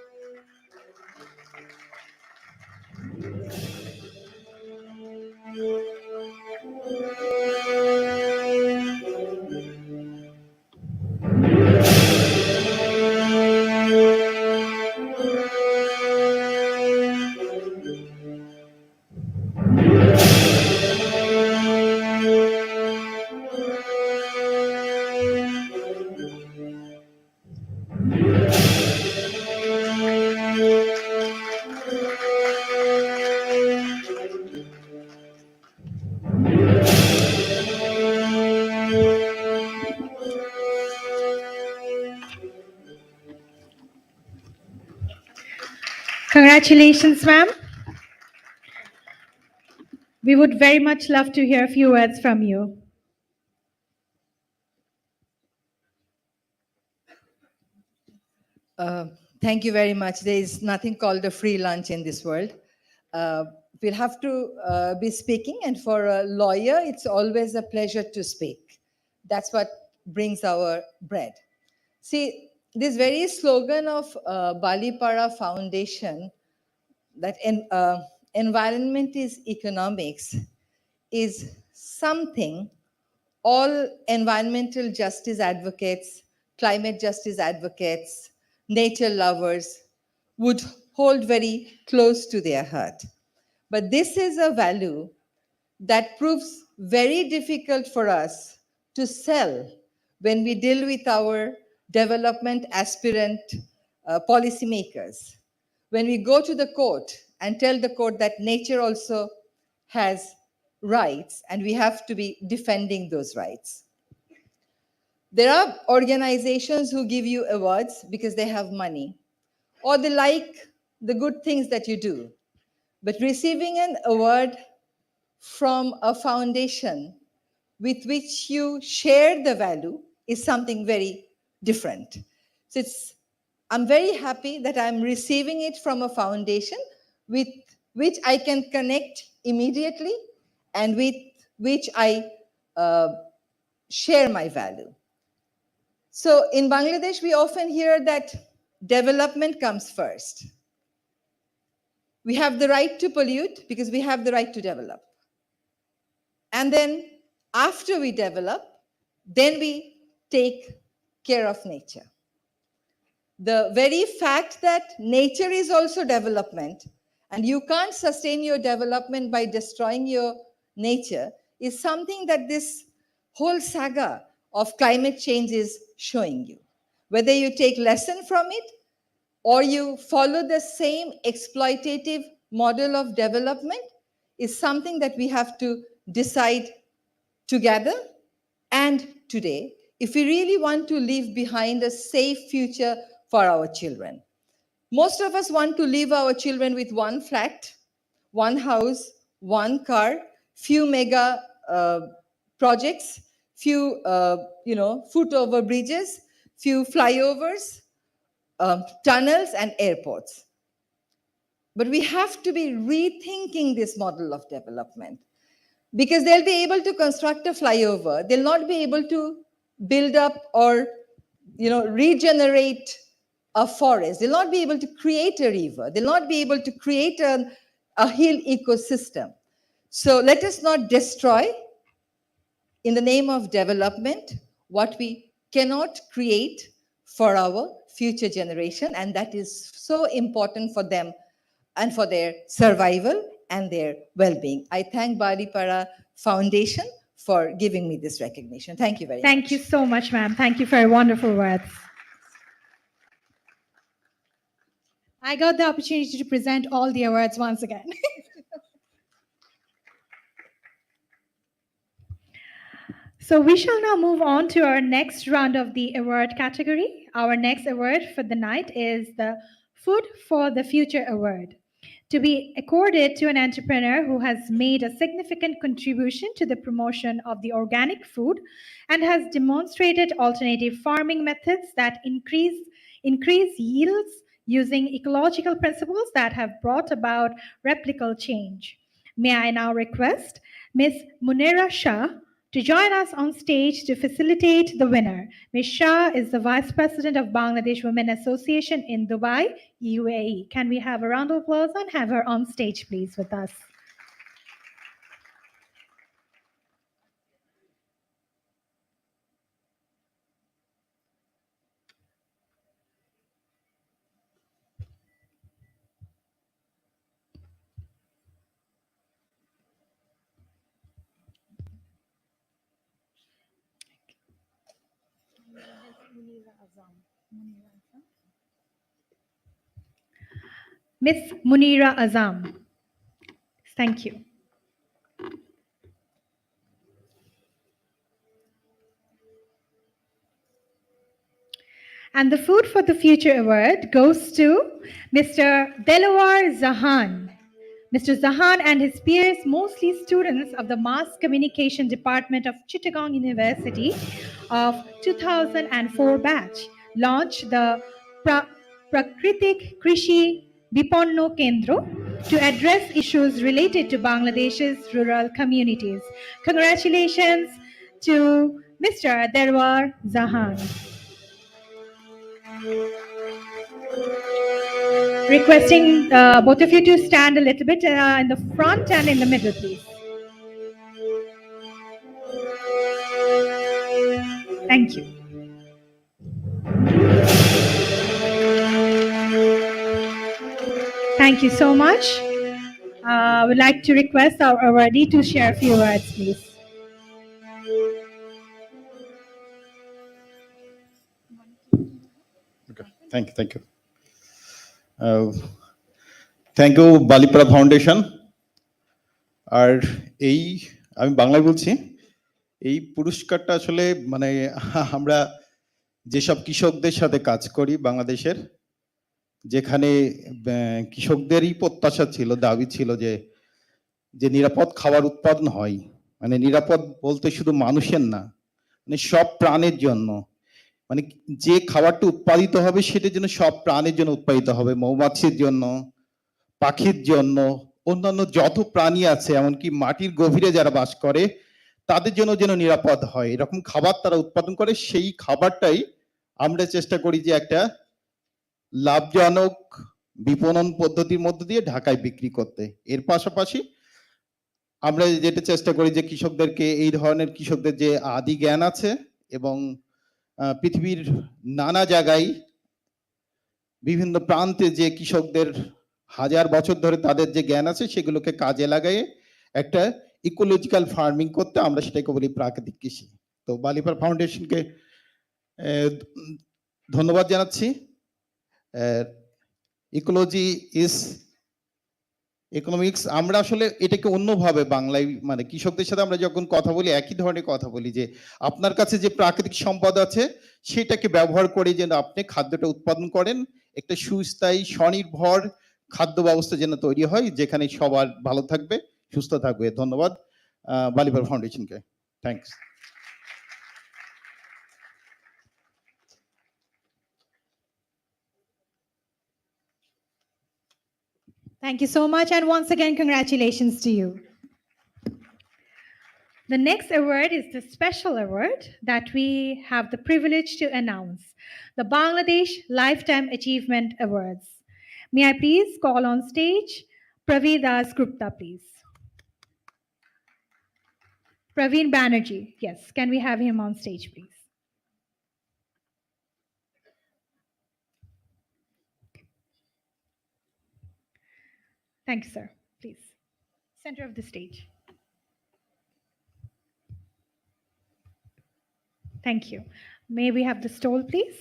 Congratulations, ma'am. We would very much love to hear a few words from you. Thank you very much. There is nothing called a free lunch in this world. Uh, we'll have to be speaking, and for a lawyer, it's always a pleasure to speak. That's what brings our bread. See, this very slogan of Balipara Foundation, that environment is economics, is something all environmental justice advocates, climate justice advocates, nature lovers would hold very close to their heart. But this is a value that proves very difficult for us to sell when we deal with our development aspirant policymakers. When we go to the court and tell the court that nature also has rights and we have to be defending those rights. There are organizations who give you awards because they have money or they like the good things that you do. But receiving an award from a foundation with which you share the value is something very different. So I'm very happy that I'm receiving it from a foundation with which I can connect immediately and with which I share my value. So in Bangladesh, we often hear that development comes first. We have the right to pollute because we have the right to develop. And then after we develop, then we take care of nature. The very fact that nature is also development and you can't sustain your development by destroying your nature is something that this whole saga of climate change is showing you. Whether you take lesson from it or you follow the same exploitative model of development is something that we have to decide together and today if we really want to leave behind a safe future for our children. Most of us want to leave our children with one flat, one house, one car, few mega projects, few foot over bridges, few flyovers, tunnels and airports. But we have to be rethinking this model of development because they'll be able to construct a flyover. They'll not be able to build up or regenerate a forest. They'll not be able to create a river. They'll not be able to create a hill ecosystem. So let us not destroy in the name of development what we cannot create for our future generation, and that is so important for them and for their survival and their well-being. I thank Balipara Foundation for giving me this recognition. Thank you very much. Thank you so much, ma'am. Thank you for your wonderful words. I got the opportunity to present all the awards once again. So we shall now move on to our next round of the award category. Our next award for the night is the Food for the Future Award, to be accorded to an entrepreneur who has made a significant contribution to the promotion of the organic food and has demonstrated alternative farming methods that increase yields using ecological principles that have brought about replicable change. May I now request Ms. Munira Shah to join us on stage to facilitate the winner. Ms. Shah is the Vice President of Bangladesh Women Association in Dubai, UAE. Can we have a round of applause and have her on stage, please, with us? Ms. Munira Azam. Thank you. And the Food for the Future Award goes to Mr. Delawar Zahan. Mr. Zahan and his peers, mostly students of the Mass Communication Department of Chittagong University of 2004 batch, launched the Prakritik Krishi Biponno Kendro to address issues related to Bangladesh's rural communities. Congratulations to Mr. Delawar Zahan. Requesting both of you to stand a little bit in the front and in the middle, please. Thank you. Thank you so much. I would like to request our awardee to share a few words, please. Okay. Thank you. Thank you Balipara foundation. আর এই আমি বাংলায় বলছি, এই পুরস্কারটা আসলে মানে আমরা যেসব কৃষকদের সাথে কাজ করি বাংলাদেশের, যেখানে কৃষকদেরই প্রত্যাশা ছিল, দাবি ছিল যে নিরাপদ খাবার উৎপাদন হয়, মানে নিরাপদ বলতে শুধু মানুষের না, মানে সব প্রাণের জন্য, মানে যে খাবারটা উৎপাদিত হবে সেটার জন্য সব প্রাণের জন্য উৎপাদিত হবে, মৌমাছির জন্য, পাখির জন্য, অন্যান্য যত প্রাণী আছে, এমনকি মাটির গভীরে যারা বাস করে তাদের জন্য যেন নিরাপদ হয়, এরকম খাবার তারা উৎপাদন করে। সেই খাবারটাই আমরা চেষ্টা করি যে একটা লাভজনক বিপণন পদ্ধতির মধ্য দিয়ে ঢাকায় বিক্রি করতে। এর পাশাপাশি আমরা যেটা চেষ্টা করি যে কৃষকদেরকে, এই ধরনের কৃষকদের যে আদি জ্ঞান আছে এবং পৃথিবীর নানা জায়গায় বিভিন্ন প্রান্তে যে কৃষকদের হাজার বছর ধরে তাদের যে জ্ঞান আছে সেগুলোকে কাজে লাগায়ে একটা ইকোলজিক্যাল ফার্মিং করতে, আমরা সেটাকে বলি প্রাকৃতিক কৃষি। তো বালিপাড়া ফাউন্ডেশনকে ধন্যবাদ জানাচ্ছি। ইকোলজি ইজ ইকোনমিক্স, আমরা আসলে এটাকে অন্যভাবে বাংলায়, মানে কৃষকদের সাথে আমরা যখন কথা বলি একই ধরনের কথা বলি যে আপনার কাছে যে প্রাকৃতিক সম্পদ আছে সেটাকে ব্যবহার করে যেন আপনি খাদ্যটা উৎপাদন করেন, একটা সুস্থায়ী স্বনির্ভর খাদ্য ব্যবস্থা যেন তৈরি হয় যেখানে সবার ভালো থাকবে, সুস্থ থাকবে। ধন্যবাদ বালিপাড়া ফাউন্ডেশনকে। Thanks. Thank you so much, and once again, congratulations to you. The next award is the special award that we have the privilege to announce, the Bangladesh Lifetime Achievement Awards. May I please call on stage Pravedas Gupta, please. Praveen Banerjee. Yes, can we have him on stage, please? Thank you, sir. Please. Center of the stage. Thank you. May we have the stole, please?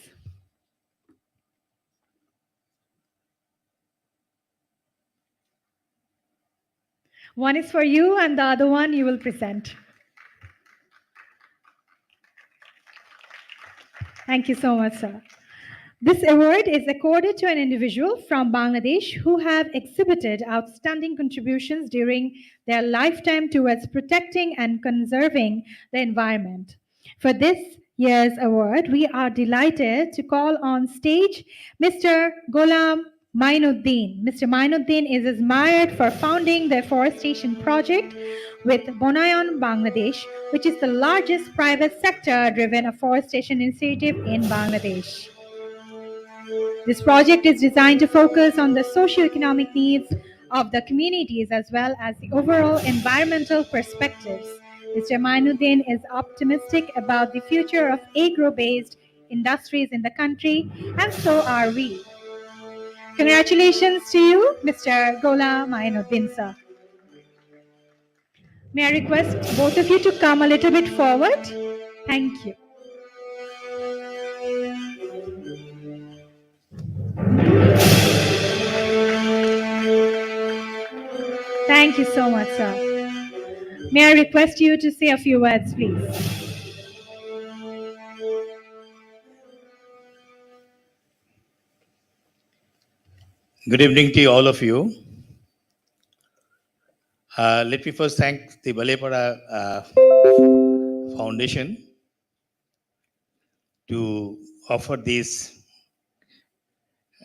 One is for you, and the other one you will present. Thank you so much, sir. This award is accorded to an individual from Bangladesh who have exhibited outstanding contributions during their lifetime towards protecting and conserving the environment. For this year's award, we are delighted to call on stage Mr. Gholam Mainuddin. Mr. Mainuddin is admired for founding the afforestation project with Bonayon, Bangladesh, which is the largest private sector-driven afforestation initiative in Bangladesh. This project is designed to focus on the socio-economic needs of the communities as well as the overall environmental perspectives. Mr. Mainuddin is optimistic about the future of agro-based industries in the country, and so are we. Congratulations to you, Mr. Gola Mainuddin, sir. May I request both of you to come a little bit forward? Thank you. Thank you so much, sir. May I request you to say a few words, please? Good evening to all of you. Let me first thank the Balepada Foundation to offer this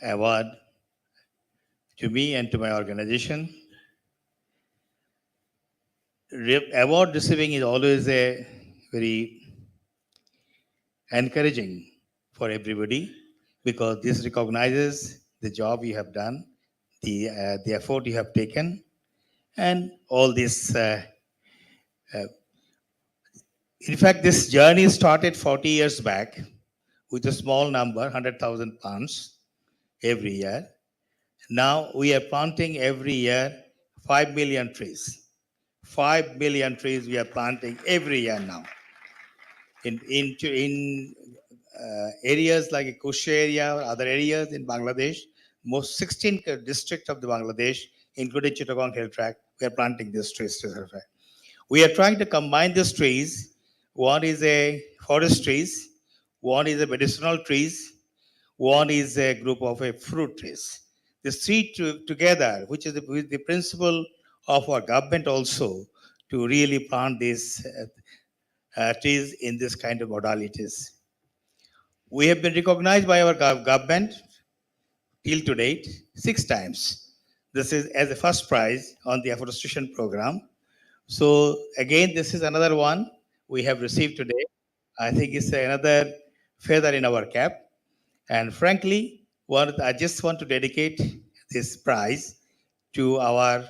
award to me and to my organization. Award receiving is always a very encouraging for everybody because this recognizes the job you have done, the effort you have taken, and all this. In fact, this journey started 40 years back with a small number, 100,000 pounds every year. Now we are planting every year 5 million trees. 5 million trees we are planting every year now. In areas like Kush area or other areas in Bangladesh, most 16 districts of the Bangladesh, including Chittagong Hill Tract, we are planting these trees. We are trying to combine these trees. One is a forest trees, one is a medicinal trees, one is a group of a fruit trees. The three together, which is the principle of our government also, to really plant these trees in this kind of modalities. We have been recognized by our government till to date 6 times. This is as a first prize on the afforestation program. So again, this is another one we have received today. I think it's another feather in our cap. And frankly, I just want to dedicate this prize to our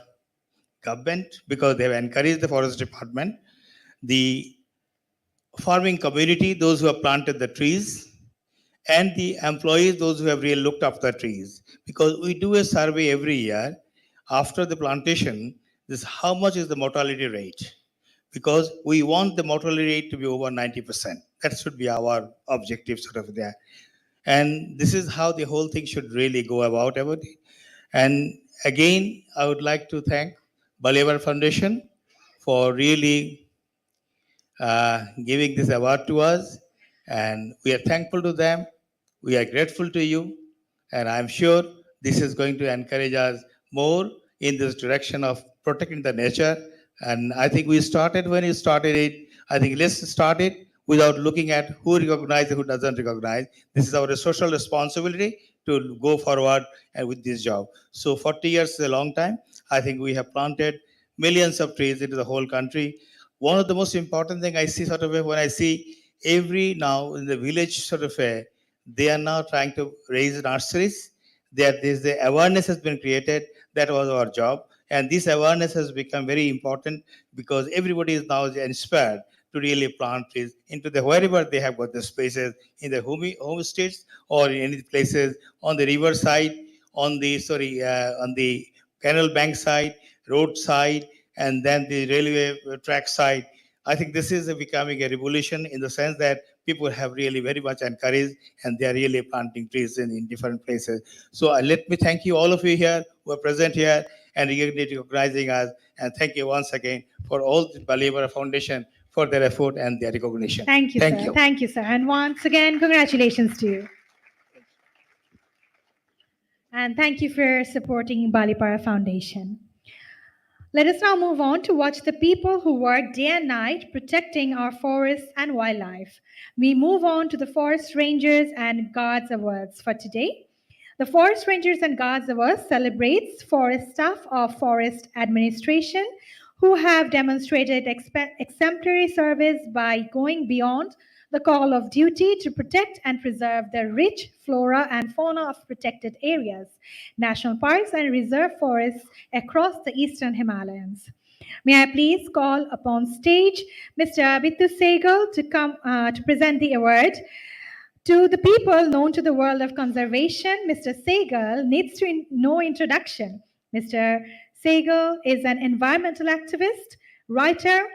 government because they have encouraged the forest department, the farming community, those who have planted the trees, and the employees, those who have really looked after the trees. Because we do a survey every year after the plantation, this how much is the mortality rate? Because we want the mortality rate to be over 90%. That should be our objective sort of there. And this is how the whole thing should really go about everything. And again, I would like to thank Balevar Foundation for really giving this award to us. And we are thankful to them. We are grateful to you. And I'm sure this is going to encourage us more in this direction of protecting the nature. And I think we started when you started it. I think let's start it without looking at who recognizes and who doesn't recognize. This is our social responsibility to go forward with this job. So 40 years is a long time. I think we have planted millions of trees into the whole country. One of the most important thing I see sort of when I see every now in the village sort of they are now trying to raise nurseries. There's the awareness has been created. That was our job. And this awareness has become very important because everybody is now inspired to really plant trees into the wherever they have got the spaces in the homestays or in any places on the river side, on the on the canal bank side, road side, and then the railway track side. I think this is becoming a revolution in the sense that people have really very much encouraged and they are really planting trees in different places. So let me thank you, all of you here who are present here and recognizing us. And thank you once again for all the Balibara Foundation for their effort and their recognition. Thank you, Thank sir. you. Thank you, sir. And once again, congratulations to you. And thank you for supporting Balipara Foundation. Let us now move on to watch the people who work day and night protecting our forests and wildlife. We move on to the Forest Rangers and Guards Awards for today. The Forest Rangers and Guards Awards celebrates forest staff of Forest Administration who have demonstrated exemplary service by going beyond the call of duty to protect and preserve the rich flora and fauna of protected areas, national parks, and reserve forests across the eastern Himalayas. May I please call upon stage Mr. Bittu Sehgal to come to present the award. To the people known to the world of conservation, Mr. Sehgal needs no introduction. Mr. Sehgal is an environmental activist, writer,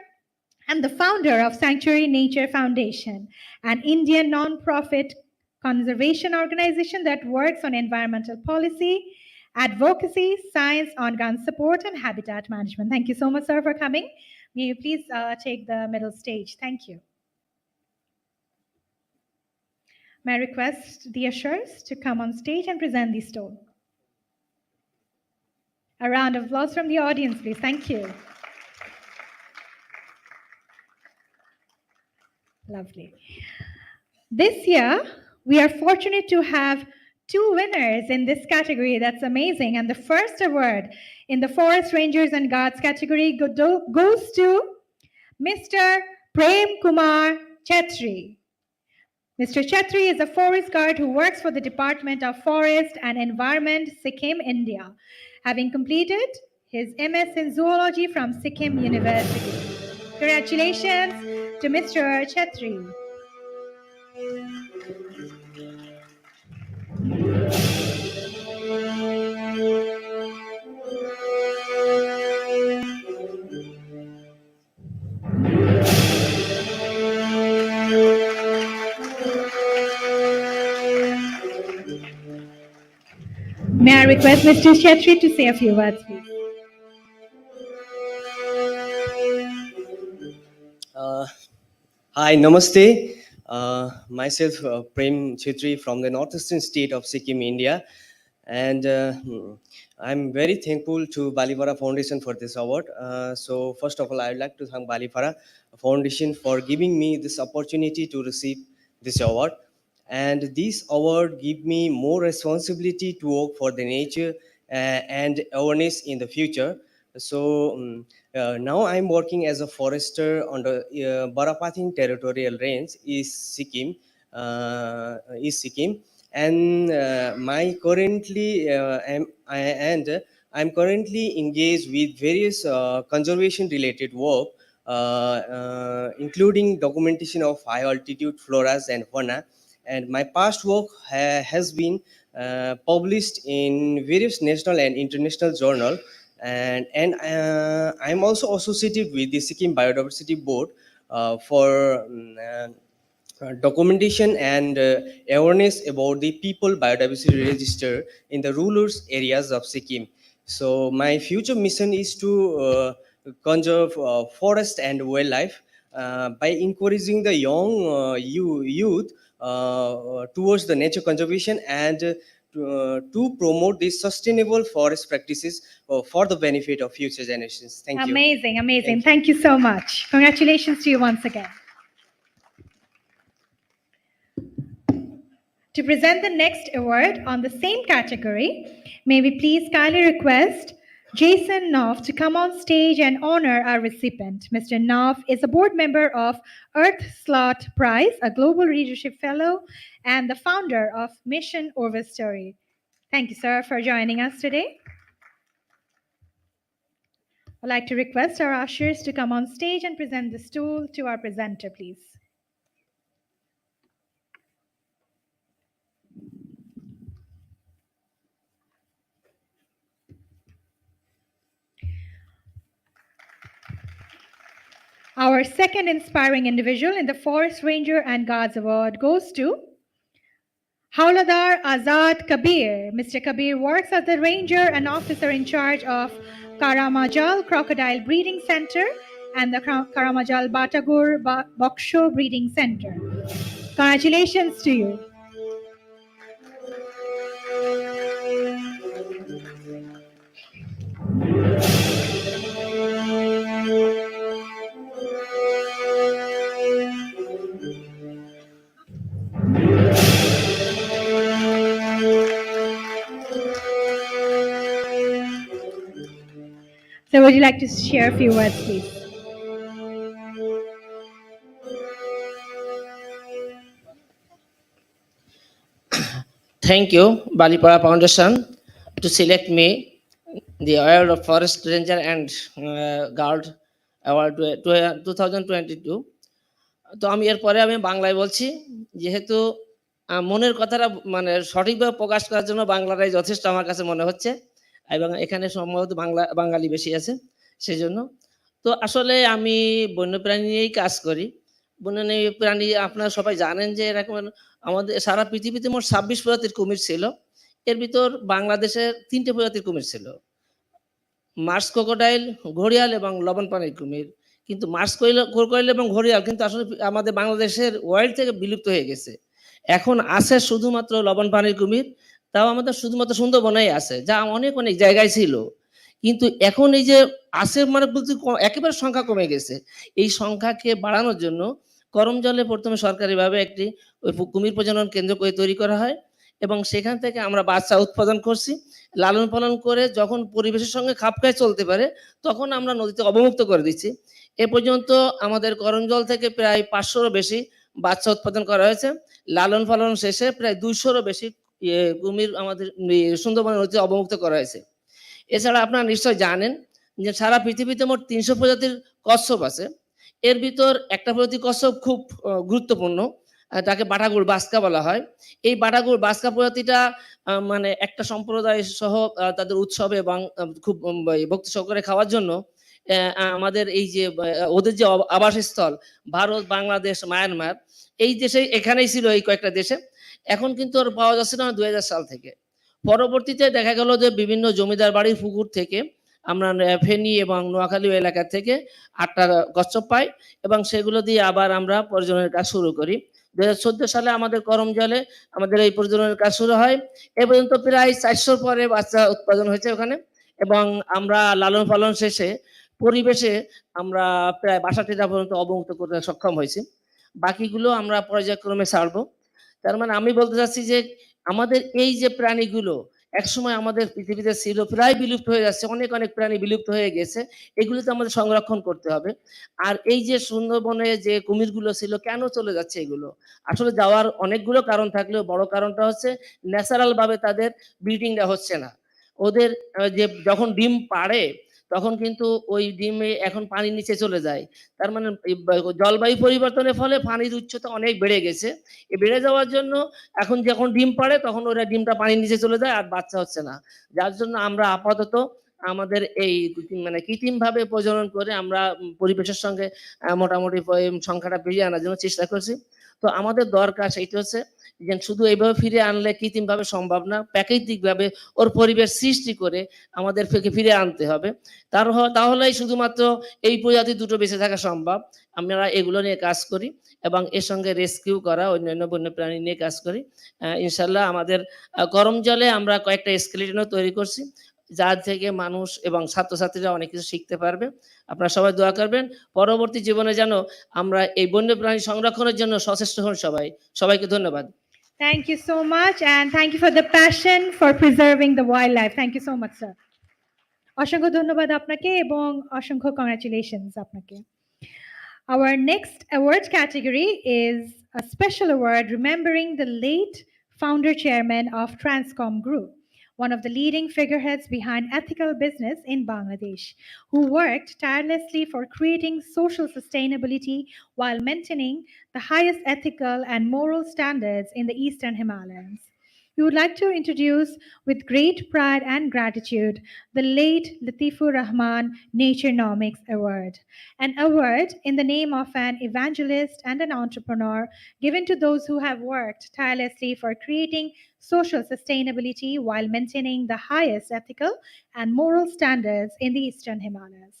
and the founder of Sanctuary Nature Foundation, an Indian non-profit conservation organization that works on environmental policy, advocacy, science, on-ground support, and habitat management. Thank you so much, sir, for coming. May you please take the middle stage. Thank you. May I request the ushers to come on stage and present the stole. A round of applause from the audience, please. Thank you. Lovely. This year, we are fortunate to have two winners in this category. That's amazing. And the first award in the Forest Rangers and Guards category goes to Mr. Prem Kumar H-3. Mr. H-3 is a forest guard who works for the Department of Forest and Environment, Sikkim, India, having completed his MS in zoology from Sikkim University. Congratulations to Mr. H-3. May I request Mr. H-3 to say a few words, please? Hi, namaste. Myself, Prem H-3 from the northeastern state of Sikkim, India. And I'm very thankful to Balipara Foundation for this award. So first of all, I would like to thank Balipara Foundation for giving me this opportunity to receive this award. And this award gives me more responsibility to work for the nature and awareness in the future. So now I'm working as a forester on the Barapathing Territorial Range, Sikkim, and I'm currently engaged with various conservation related work, including documentation of high altitude floras and fauna. And my past work has been published in various national and international journals. And I'm also associated with the Sikkim Biodiversity Board for documentation and awareness about the people biodiversity register in the rural areas of Sikkim. So my future mission is to conserve forest and wildlife by encouraging the young youth towards the nature conservation and to promote the sustainable forest practices for the benefit of future generations. Thank you. Amazing, amazing. Thank you so much. Congratulations to you once again. To present the next award on the same category, may we please kindly request Jason Knopf to come on stage and honor our recipient. Mr. Knopf is a board member of Earth Slot Prize, a global leadership fellow, and the founder of Mission Over Story. Thank you, sir, for joining us today. I'd like to request our ushers to come on stage and present the stool to our presenter, please. Our second inspiring individual in the Forest Ranger and Guards Award goes to Hauladar Azad Kabir. Mr. Kabir works as the ranger and officer in charge of Karamajal Crocodile Breeding Center and the Karamajal Batagur Boksho Breeding Center. Congratulations to you. So would you like to share a few words, please? Thank you, Balipara Foundation, to select me the award of Forest Ranger and Guard Award 2022. তো আমি এরপরে আমি বাংলায় বলছি, যেহেতু মনের কথাটা মানে সঠিকভাবে প্রকাশ করার জন্য বাংলাটাই যথেষ্ট আমার কাছে মনে হচ্ছে, এবং এখানে সম্ভবত বাঙালি বেশি আছে সেই জন্য। তো আসলে আমি বন্যপ্রাণী নিয়েই কাজ করি। বন্যপ্রাণী আপনারা সবাই জানেন যে এরকম আমাদের সারা পৃথিবীতে মোট 26 প্রজাতির কুমির ছিল। এর ভিতর বাংলাদেশের 3টে প্রজাতির কুমির ছিল, মার্স ক্রোকোডাইল, ঘড়িয়াল এবং লবণ পানির কুমির। কিন্তু মার্স ক্রোকোডাইল এবং ঘড়িয়াল কিন্তু আসলে আমাদের বাংলাদেশের ওয়াইল্ড থেকে বিলুপ্ত হয়ে গেছে। এখন আছে শুধুমাত্র লবণ পানির কুমির, তাও আমাদের শুধুমাত্র সুন্দরবনেই আছে, যা অনেক অনেক জায়গায় ছিল। কিন্তু এখন এই যে আছে মানে বলতে একেবারে সংখ্যা কমে গেছে। এই সংখ্যাকে বাড়ানোর জন্য করমজলে প্রথমে সরকারিভাবে একটি ওই কুমির প্রজনন কেন্দ্র করে তৈরি করা হয়, এবং সেখান থেকে আমরা বাচ্চা উৎপাদন করছি। লালন পালন করে যখন পরিবেশের সঙ্গে খাপ খায় চলতে পারে, তখন আমরা নদীতে অবমুক্ত করে দিচ্ছি। এ পর্যন্ত আমাদের করমজল থেকে প্রায় 500-রও বেশি বাচ্চা উৎপাদন করা হয়েছে। লালন পালন শেষে প্রায় 200-রও বেশি কুমির আমাদের সুন্দরবনের নদীতে অবমুক্ত করা হয়েছে। এছাড়া আপনারা নিশ্চয় জানেন যে সারা পৃথিবীতে মোট 300 প্রজাতির কচ্ছপ আছে। এর ভিতর একটা প্রজাতি কচ্ছপ খুব গুরুত্বপূর্ণ, তাকে বাটাগুড় বাস্কা বলা হয়। এই বাটাগুড় বাস্কা প্রজাতিটা মানে একটা সম্প্রদায় সহ তাদের উৎসবে এবং খুব ভক্তি সহকারে খাওয়ার জন্য আমাদের এই যে ওদের যে আবাসস্থল ভারত, বাংলাদেশ, মায়ানমার, এই দেশে এখানেই ছিল এই কয়েকটা দেশে। এখন কিন্তু ওর পাওয়া যাচ্ছে না 2000 সাল থেকে। পরবর্তীতে দেখা গেল যে বিভিন্ন জমিদার বাড়ির পুকুর থেকে আমরা ফেনী এবং নোয়াখালী এলাকা থেকে 8টা কচ্ছপ পাই, এবং সেগুলো দিয়ে আবার আমরা প্রজননের কাজ শুরু করি। 2014 সালে আমাদের করমজলে আমাদের এই প্রজননের কাজ শুরু হয়। এ পর্যন্ত প্রায় 400 পরে বাচ্চা উৎপাদন হয়েছে ওখানে, এবং আমরা লালন পালন শেষে পরিবেশে আমরা প্রায় 62টা পর্যন্ত অবমুক্ত করতে সক্ষম হয়েছি। বাকিগুলো আমরা পর্যায়ক্রমে ছাড়বো। তার মানে আমি বলতে চাচ্ছি যে আমাদের এই যে প্রাণীগুলো একসময় আমাদের পৃথিবীতে ছিল, প্রায় বিলুপ্ত হয়ে যাচ্ছে, অনেক অনেক প্রাণী বিলুপ্ত হয়ে গেছে, এগুলোতে আমাদের সংরক্ষণ করতে হবে। আর এই যে সুন্দরবনে যে কুমিরগুলো ছিল, কেন চলে যাচ্ছে এগুলো? আসলে যাওয়ার অনেকগুলো কারণ থাকলেও বড় কারণটা হচ্ছে ন্যাচারাল ভাবে তাদের ব্রিডিংটা হচ্ছে না। ওদের যে যখন ডিম পাড়ে তখন কিন্তু ওই ডিমে এখন পানির নিচে চলে যায়। তার মানে জলবায়ু পরিবর্তনের ফলে পানির উচ্চতা অনেক বেড়ে গেছে। এই বেড়ে যাওয়ার জন্য এখন যখন ডিম পাড়ে তখন ওরা ডিমটা পানির নিচে চলে যায় আর বাচ্চা হচ্ছে না। যার জন্য আমরা আপাতত আমাদের এই মানে কৃত্রিমভাবে প্রজনন করে আমরা পরিবেশের সঙ্গে মোটামুটি সংখ্যাটা ফিরিয়ে আনার জন্য চেষ্টা করছি। তো আমাদের দরকার সেইটা হচ্ছে যে শুধু এইভাবে ফিরে আনলে কৃত্রিমভাবে সম্ভব না, প্রাকৃতিকভাবে ওর পরিবেশ সৃষ্টি করে আমাদের ফিরে আনতে হবে। তাহলেই শুধুমাত্র এই প্রজাতি দুটো বেঁচে থাকা সম্ভব। আমরা এগুলো নিয়ে কাজ করি এবং এর সঙ্গে রেস্কিউ করা অন্যান্য বন্যপ্রাণী নিয়ে কাজ করি। ইনশাল্লাহ আমাদের করমজলে আমরা কয়েকটা স্কেলিটনও তৈরি করছি, যার থেকে মানুষ এবং ছাত্রছাত্রীরা অনেক কিছু শিখতে পারবে। আপনারা সবাই দোয়া করবেন পরবর্তী জীবনে যেন আমরা এই বন্যপ্রাণী সংরক্ষণের জন্য সচেষ্ট হন সবাই। সবাইকে ধন্যবাদ। Thank you so much, and thank you for the passion for preserving the wildlife. Thank you so much, sir. অসংখ্য ধন্যবাদ আপনাকে এবং অসংখ্য কংগ্রাচুলেশনস আপনাকে। Our next award category is a special award remembering the late founder chairman of Transcom Group. one of the leading figureheads behind ethical business in Bangladesh, who worked tirelessly for creating social sustainability while maintaining the highest ethical and moral standards in the Eastern Himalayas. We would like to introduce, with great pride and gratitude, the late Latifur Rahman Naturenomics Award, an award in the name of an evangelist and an entrepreneur given to those who have worked tirelessly for creating social sustainability while maintaining the highest ethical and moral standards in the Eastern Himalayas.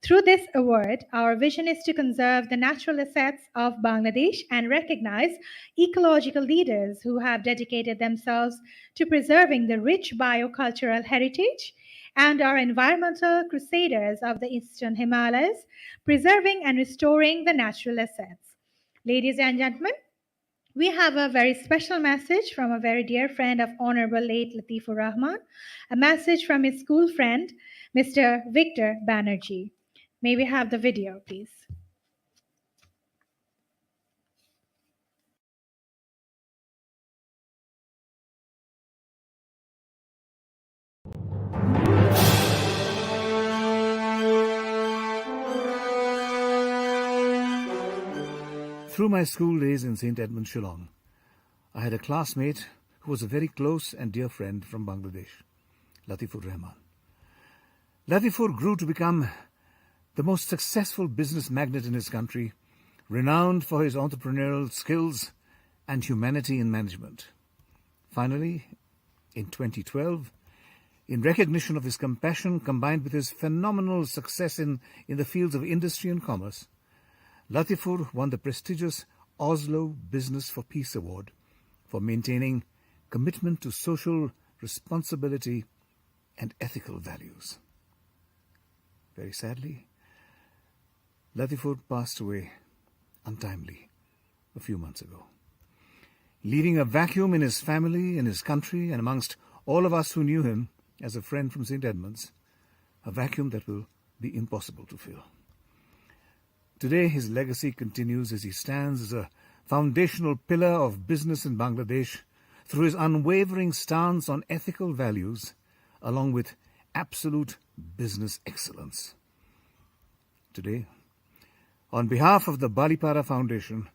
Through this award, our vision is to conserve the natural assets of Bangladesh and recognize ecological leaders who have dedicated themselves to preserving the rich biocultural heritage and our environmental crusaders of the Eastern Himalayas, preserving and restoring the natural assets. Ladies and gentlemen, we have a very special message from a very dear friend of Honorable late Latifur Rahman, a message from his school friend, Mr. Victor Banerjee. May we have the video, please? Through my school days in St. Edmund, Shillong, I had a classmate who was a very close and dear friend from Bangladesh, Latifur Rahman. Latifur grew to become the most successful business magnate in his country, renowned for his entrepreneurial skills and humanity in management. Finally, in 2012, in recognition of his compassion combined with his phenomenal success in the fields of industry and commerce, Latifur won the prestigious Oslo Business for Peace Award for maintaining commitment to social responsibility and ethical values. Very sadly, Latifur passed away untimely a few months ago, leaving a vacuum in his family, in his country, and amongst all of us who knew him as a friend from St. Edmunds, a vacuum that will be impossible to fill. Today, his legacy continues as he stands as a foundational pillar of business in Bangladesh through his unwavering stance on ethical values, along with absolute business excellence. Today, on behalf of the Balipara Foundation,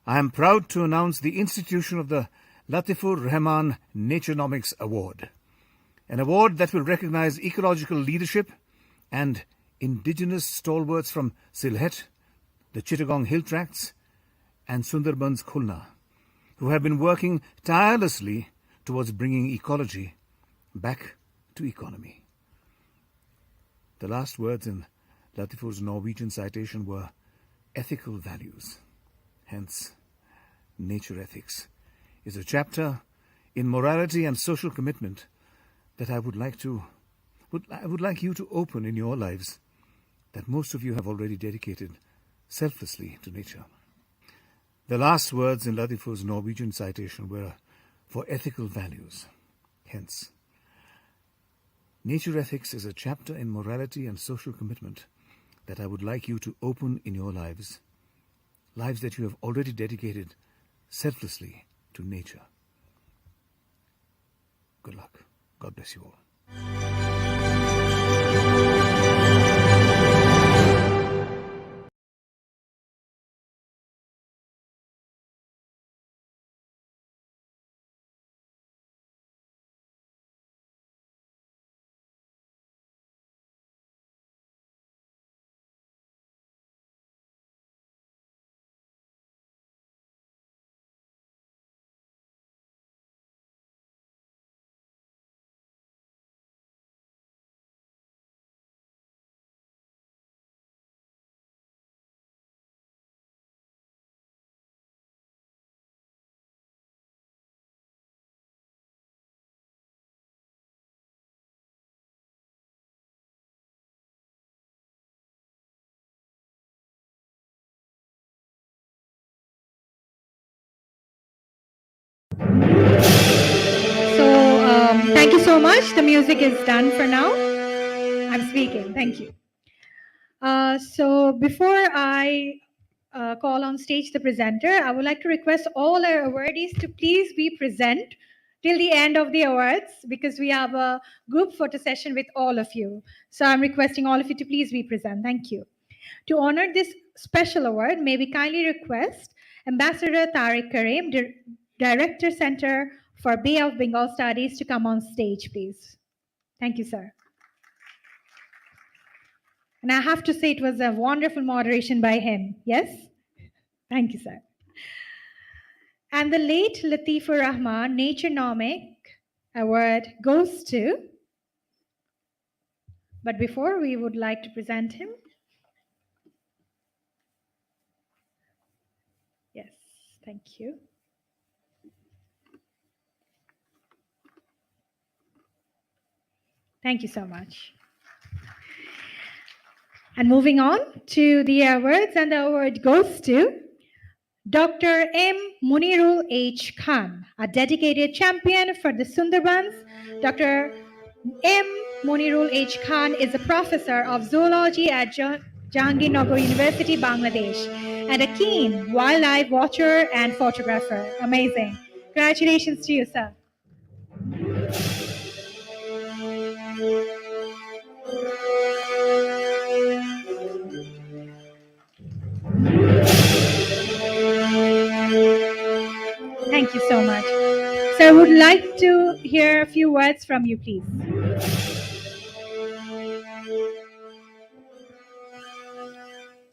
I am proud to announce the institution of the Latifur Rahman Naturenomics Award, an award that will recognize ecological leadership and indigenous stalwarts from Sylhet, the Chittagong Hill Tracts, and Sundarban's Khulna, who have been working tirelessly towards bringing ecology back to economy. The last words in Latifur's Norwegian citation were ethical values. Hence, nature ethics is a chapter in morality and social commitment that I would like you to open in your lives, that most of you have already dedicated selflessly to nature. The last words in Latifur's Norwegian citation were for ethical values. Hence, nature ethics is a chapter in morality and social commitment that I would like you to open in your lives, lives that you have already dedicated selflessly to nature. Good luck. God bless you all. Thank you so much. The music is done for now. I'm speaking. Thank you. So before I call on stage the presenter, I would like to request all our awardees to please be present till the end of the awards because we have a group photo session with all of you. So I'm requesting all of you to please be present. Thank you. To honor this special award, may we kindly request Ambassador Tariq Karim, Director Center for Bay of Bengal Studies, to come on stage, please. Thank you, sir. And I have to say it was a wonderful moderation by him. Yes? Thank you, sir. And the late Latifur Rahman Naturenomic Award goes to, but before we would like to present him. Yes, thank you. Thank you so much. And moving on to the awards, and the award goes to Dr. M. Munirul H. Khan, a dedicated champion for the Sundarbans. Dr. M. Munirul H. Khan is a professor of zoology at Jahangirnagar University, Bangladesh, and a keen wildlife watcher and photographer. Amazing. Congratulations to you, sir. Thank you so much. So I would like to hear a few words from you, please.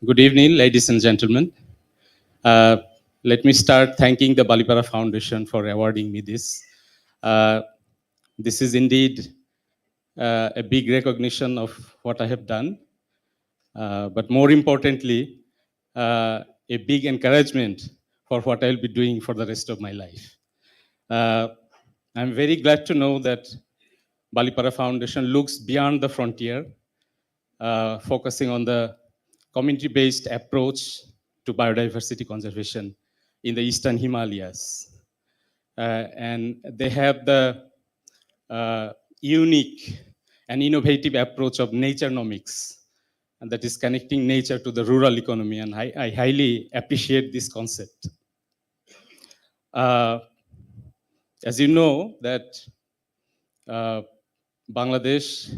Good evening, ladies and gentlemen. Let me start thanking the Balipara Foundation for awarding me this. This is indeed a big recognition of what I have done, but more importantly, a big encouragement for what I'll be doing for the rest of my life. I'm very glad to know that Balipara Foundation looks beyond the frontier, focusing on the community-based approach to biodiversity conservation in the Eastern Himalayas. And they have the unique and innovative approach of Naturenomics, and that is connecting nature to the rural economy, and I highly appreciate this concept. As you know, that Bangladesh,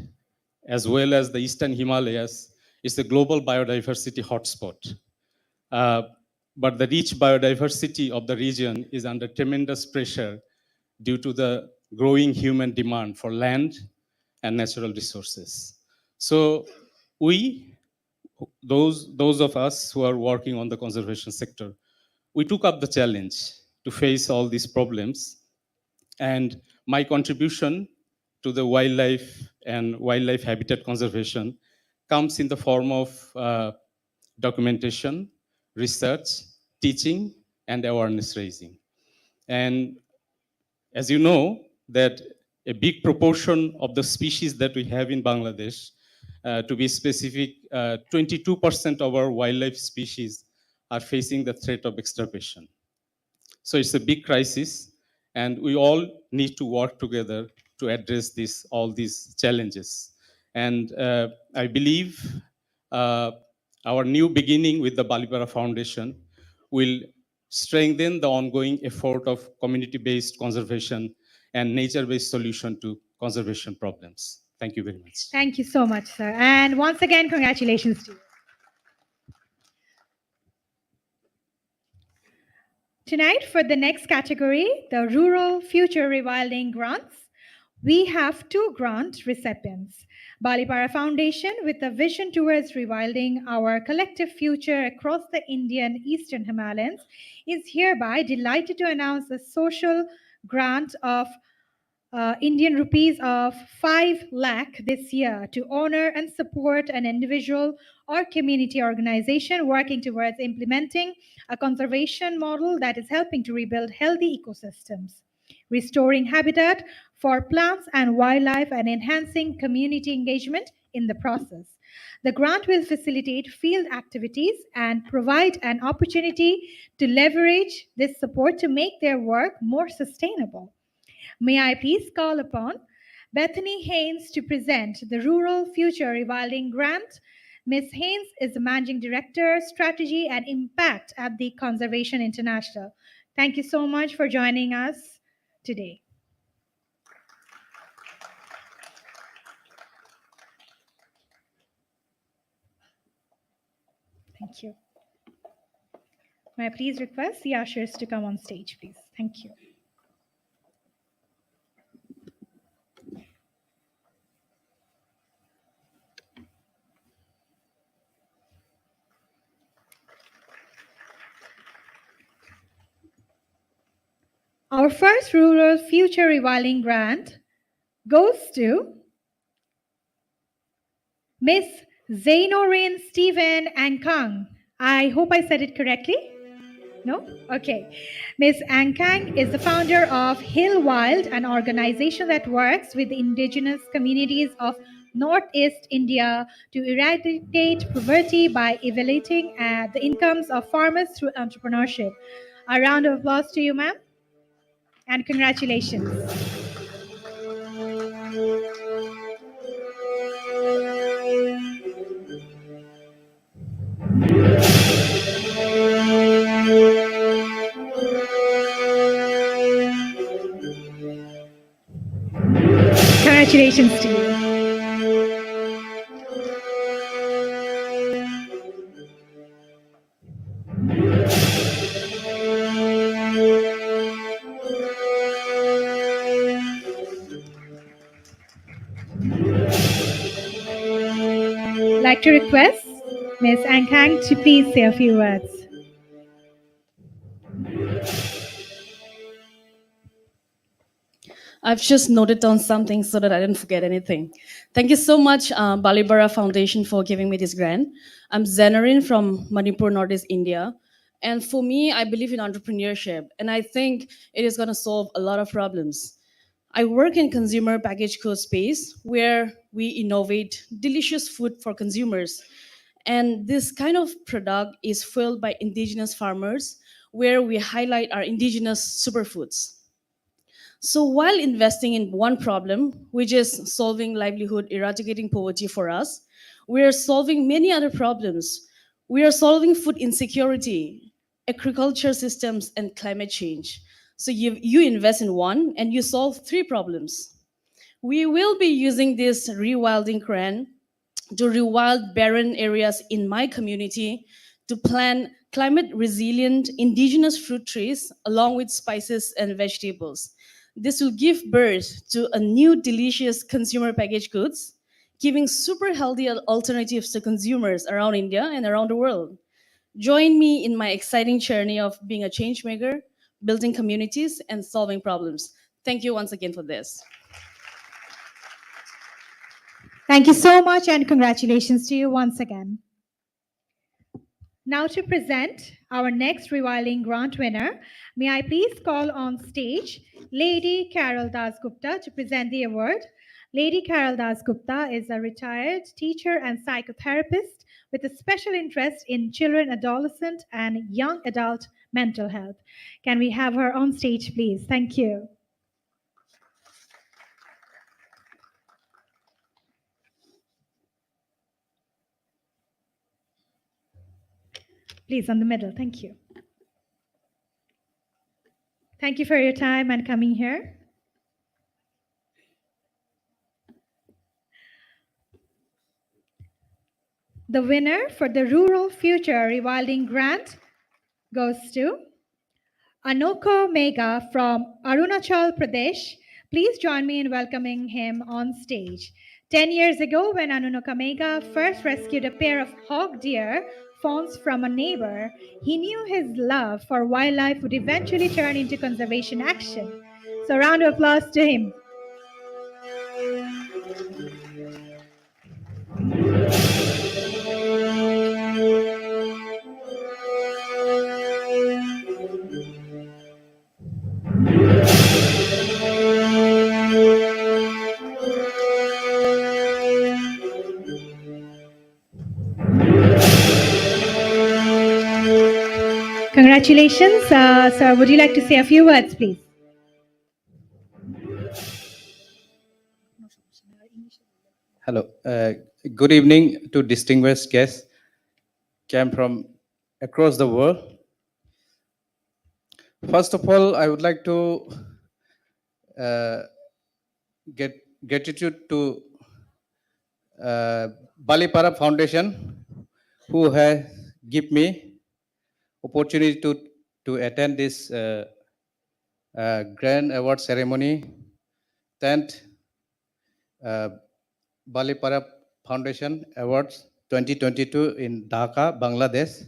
as well as the Eastern Himalayas, is the global biodiversity hotspot. But the rich biodiversity of the region is under tremendous pressure due to the growing human demand for land and natural resources. So those of us who are working on the conservation sector, we took up the challenge to face all these problems. And my contribution to the wildlife and wildlife habitat conservation comes in the form of documentation, research, teaching, and awareness raising. And as you know, that a big proportion of the species that we have in Bangladesh, to be specific, 22% of our wildlife species are facing the threat of extirpation. So it's a big crisis, and we all need to work together to address all these challenges. And I believe our new beginning with the Balipara Foundation will strengthen the ongoing effort of community-based conservation and nature-based solution to conservation problems. Thank you very much. Thank you so much, sir. And once again, congratulations to you. Tonight, for the next category, the Rural Future Rewilding Grants, we have two grant recipients. Balipara Foundation, with a vision towards rewilding our collective future across the Indian Eastern Himalayas, is hereby delighted to announce a social grant of Indian rupees of 5 lakh this year to honor and support an individual or community organization working towards implementing a conservation model that is helping to rebuild healthy ecosystems, restoring habitat for plants and wildlife, and enhancing community engagement in the process. The grant will facilitate field activities and provide an opportunity to leverage this support to make their work more sustainable. May I please call upon Bethany Haynes to present the Rural Future Rewilding Grant. Ms. Haynes is the Managing Director, Strategy and Impact at the Conservation International. Thank you so much for joining us today. Thank you. May I please request the ushers to come on stage, please? Thank you. Our first Rural Future Rewilding Grant goes to Miss Zainorin Stephen Ankang. I hope I said it correctly. No? Okay. Ms. Ankang is the founder of Hill Wild, an organization that works with the indigenous communities of Northeast India to eradicate poverty by elevating the incomes of farmers through entrepreneurship. A round of applause to you, ma'am, and congratulations. Congratulations to you. I'd like to request Ms. Ankang to please say a few words. I've just noted down something so that I didn't forget anything. Thank you so much, Balibara Foundation, for giving me this grant. I'm Zanarin from Manipur, Northeast India. And for me, I believe in entrepreneurship, and I think it is going to solve a lot of problems. I work in consumer packaged goods space where we innovate delicious food for consumers. And this kind of product is fueled by indigenous farmers, where we highlight our indigenous superfoods. So while investing in one problem, which is solving livelihood, eradicating poverty for us, we are solving many other problems. We are solving food insecurity, agriculture systems, and climate change. So you invest in one and you solve three problems. We will be using this rewilding grant to rewild barren areas in my community to plant climate resilient indigenous fruit trees along with spices and vegetables. This will give birth to a new delicious consumer packaged goods, giving super healthy alternatives to consumers around India and around the world. Join me in my exciting journey of being a change maker, building communities, and solving problems. Thank you once again for this. Thank you so much, and congratulations to you once again. Now to present our next Rewilding Grant winner, may I please call on stage Lady Carol Das Gupta to present the award. Lady Carol Das Gupta is a retired teacher and psychotherapist with a special interest in children, adolescent, and young adult mental health. Can we have her on stage, please? Thank you. Please, on the middle. Thank you. Thank you for your time and coming here. The winner for the Rural Future Rewilding Grant goes to Anoko Mega from Arunachal Pradesh. Please join me in welcoming him on stage. 10 years ago, when Anoko Mega first rescued a pair of hog deer fawns from a neighbor, he knew his love for wildlife would eventually turn into conservation action. So, a round of applause to him. Congratulations. Sir, would you like to say a few words, please? Hello. Good evening to distinguished guests came from across the world. First of all, I would like to get gratitude to Balipara Foundation, who has give me opportunity to attend this grand award ceremony, 10th Balipara Foundation Awards 2022 in Dhaka, Bangladesh.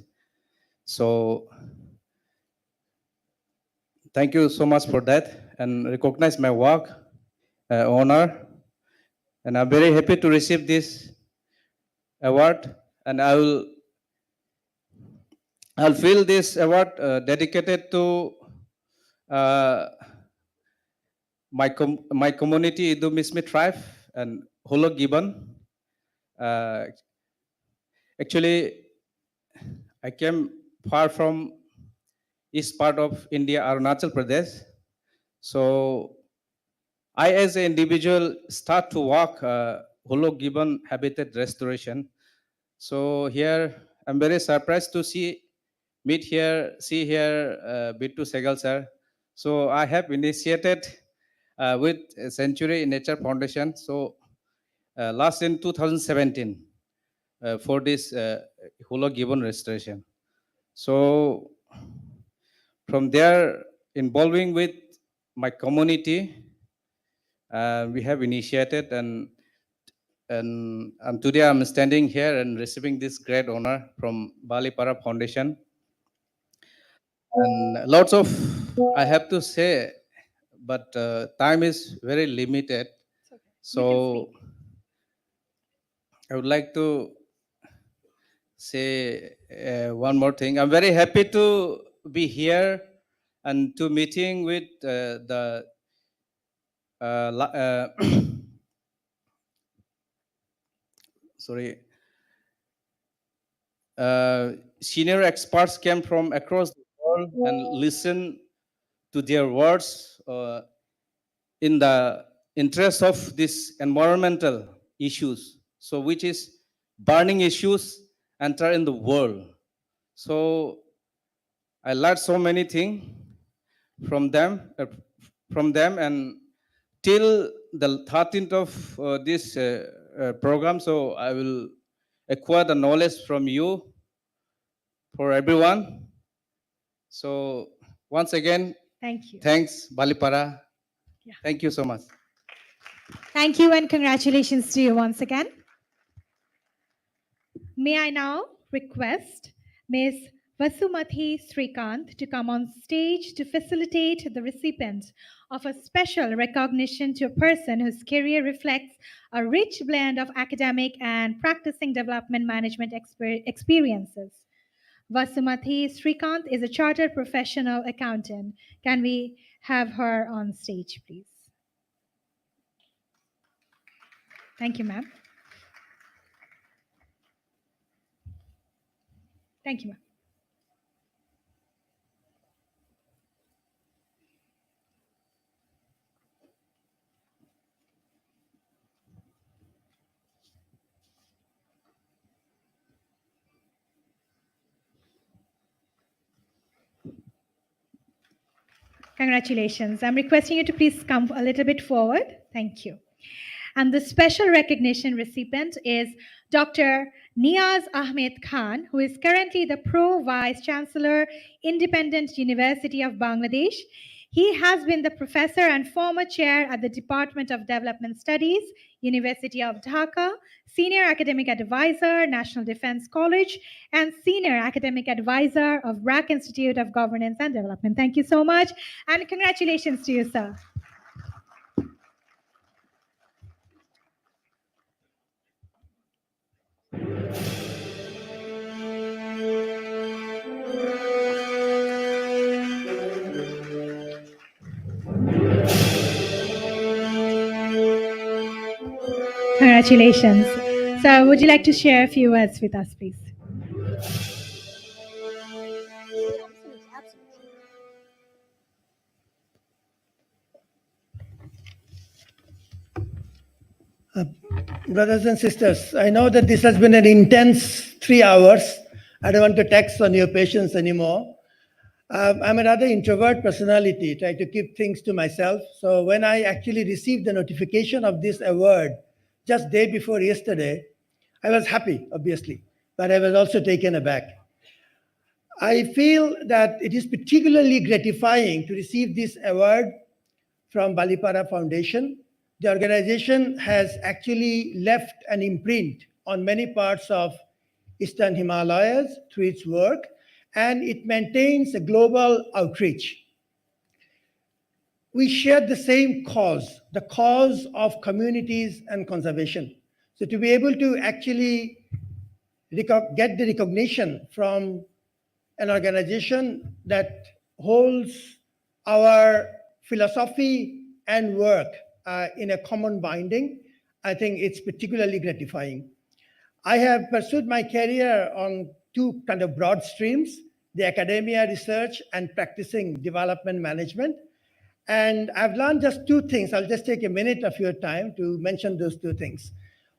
So thank you so much for that and recognize my work, honor. And I'm very happy to receive this award. And I'll feel this award dedicated to my community, Idumismi tribe and Holo Gibbon. Actually, I came far from east part of India, Arunachal Pradesh. So I, as an individual, start to work Holo Gibbon habitat restoration. So here, I'm very surprised to see Bittu Segal sir. So I have initiated with Century Nature Foundation. So last in 2017 for this Holo Gibbon restoration. So from there, involving with my community, we have initiated and today I'm standing here and receiving this great honor from Balipara Foundation. And lots of I have to say, but time is very limited. So I would like to say one more thing. I'm very happy to be here and to meeting with the sorry, senior experts came from across the world and listen to their words in the interest of these environmental issues, so which is burning issues enter in the world. So I learned so many things from them, and till the 13th of this program. So I will acquire the knowledge from you, for everyone. So once again, Thank you. thanks, Balipara. Yeah. Thank you so much. Thank you and congratulations to you once again. May I now request Ms. Vasumati Srikant to come on stage to facilitate the recipient of a special recognition to a person whose career reflects a rich blend of academic and practicing development management experiences. Vasumati Srikant is a chartered professional accountant. Can we have her on stage, please? Thank you, ma'am. Thank you, ma'am. Congratulations. I'm requesting you to please come a little bit forward. Thank you. And the special recognition recipient is Dr. Niaz Ahmed Khan, who is currently the Pro Vice Chancellor, Independent University of Bangladesh. He has been the professor and former chair at the Department of Development Studies, University of Dhaka, senior academic advisor, National Defense College, and senior academic advisor of BRAC Institute of Governance and Development. Thank you so much, and congratulations to you, sir. Congratulations. So, would you like to share a few words with us, please? Brothers and sisters, I know that this has been an intense 3 hours. I don't want to tax on your patience anymore. I'm a rather introvert personality, try to keep things to myself. So when I actually received the notification of this award just day before yesterday, I was happy, obviously, but I was also taken aback. I feel that it is particularly gratifying to receive this award from Balipara Foundation. The organization has actually left an imprint on many parts of Eastern Himalayas through its work, and it maintains a global outreach. We share the same cause, the cause of communities and conservation. So to be able to actually get the recognition from an organization that holds our philosophy and work in a common binding, I think it's particularly gratifying. I have pursued my career on two kind of broad streams, the academia research and practicing development management. And I've learned just two things. I'll just take a minute of your time to mention those two things.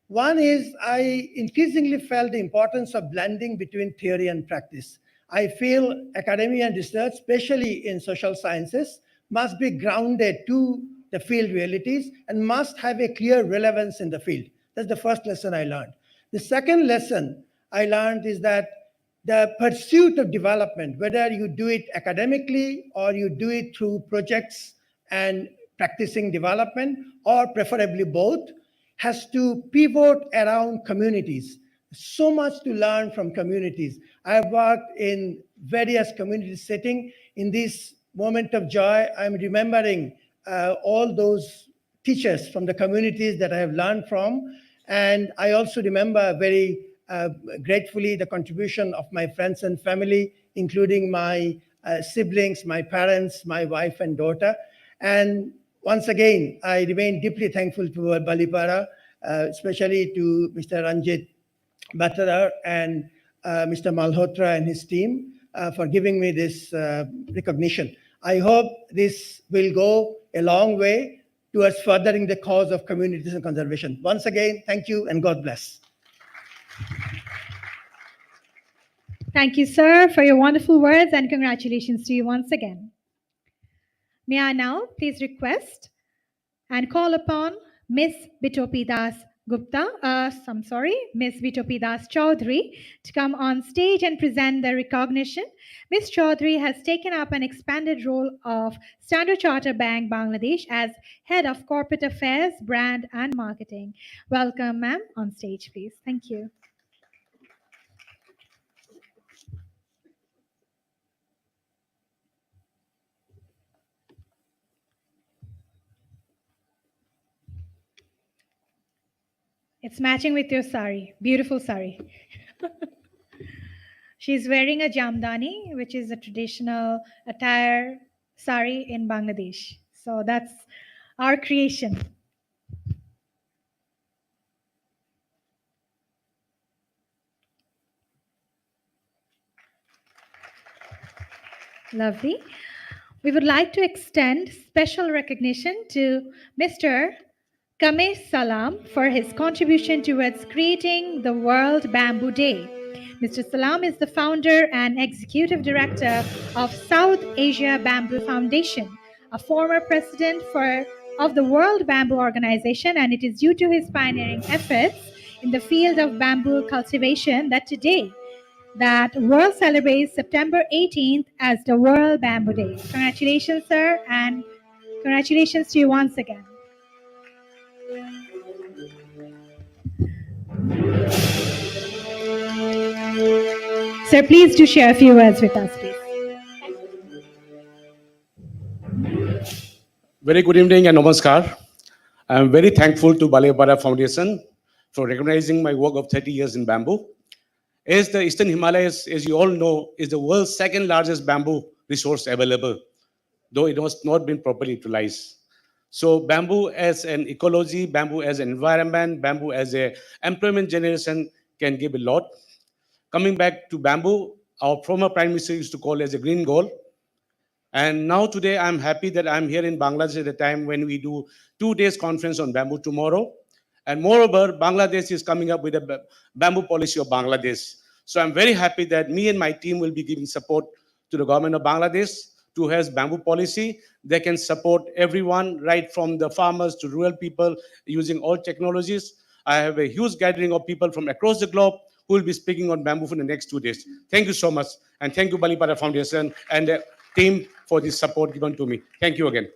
One is I increasingly felt the importance of blending between theory and practice. I feel academia and research, especially in social sciences, must be grounded to the field realities and must have a clear relevance in the field. That's the first lesson I learned. The second lesson I learned is that the pursuit of development, whether you do it academically or you do it through projects and practicing development, or preferably both, has to pivot around communities. So much to learn from communities. I've worked in various community settings. In this moment of joy, I'm remembering all those teachers from the communities that I have learned from. And I also remember very gratefully the contribution of my friends and family, including my siblings, my parents, my wife and daughter. And once again, I remain deeply thankful to Balipara, especially to Mr. Ranjit Bhattara and Mr. Malhotra and his team for giving me this recognition. I hope this will go a long way towards furthering the cause of communities and conservation. Once again, thank you and God bless. Thank you, sir, for your wonderful words, and congratulations to you once again. May I now please request and call upon Miss Bitopi Das Gupta, Miss Bitopi Das Chaudhary, to come on stage and present the recognition. Miss Chaudhary has taken up an expanded role of Standard Chartered Bank Bangladesh as Head of Corporate Affairs, Brand and Marketing. Welcome, ma'am, on stage, please. Thank you. It's matching with your sari, beautiful sari. She's wearing a jamdani, which is a traditional attire sari in Bangladesh. So that's our creation. Lovely. We would like to extend special recognition to Mr. Kamesh Salam for his contribution towards creating the World Bamboo Day. Mr. Salam is the founder and executive director of South Asia Bamboo Foundation, a former president of the World Bamboo Organization, and it is due to his pioneering efforts in the field of bamboo cultivation that world celebrates September 18th as the World Bamboo Day. Congratulations, sir, and congratulations to you once again. Sir, please do share a few words with us, please. Very good evening and namaskar. I am very thankful to Balipara Foundation for recognizing my work of 30 years in bamboo. As the Eastern Himalayas, as you all know, is the world's second largest bamboo resource available, though it has not been properly utilized. So bamboo as an ecology, bamboo as an environment, bamboo as a employment generation can give a lot. Coming back to bamboo, our former Prime Minister used to call it as a green goal. And now today, I'm happy that I'm here in Bangladesh at a time when we do 2 days conference on bamboo tomorrow. And moreover, Bangladesh is coming up with a bamboo policy of Bangladesh. So I'm very happy that me and my team will be giving support to the government of Bangladesh to have bamboo policy. They can support everyone, right from the farmers to rural people, using all technologies. I have a huge gathering of people from across the globe who will be speaking on bamboo for the next 2 days. Thank you so much. And thank you, Balipara Foundation and the team for this support given to me. Thank you again.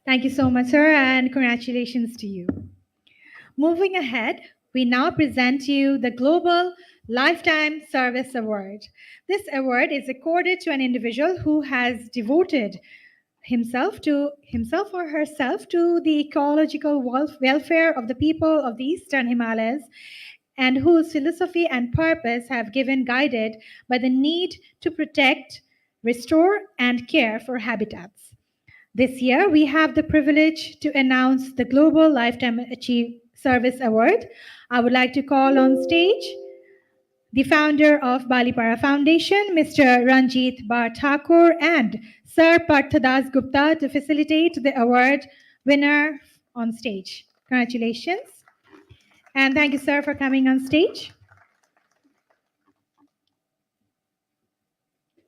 Thank you so much, sir, and congratulations to you. Moving ahead, we now present you the Global Lifetime Service Award. This award is accorded to an individual who has devoted himself or herself to the ecological welfare of the people of the Eastern Himalayas, and whose philosophy and purpose have given guided by the need to protect, restore, and care for habitats. This year, we have the privilege to announce the Global Lifetime Service Award. I would like to call on stage the founder of Balipara Foundation, Mr. Ranjit Bar Thakur, and Sir Parthadas Gupta to facilitate the award winner on stage. Congratulations. And thank you, sir, for coming on stage.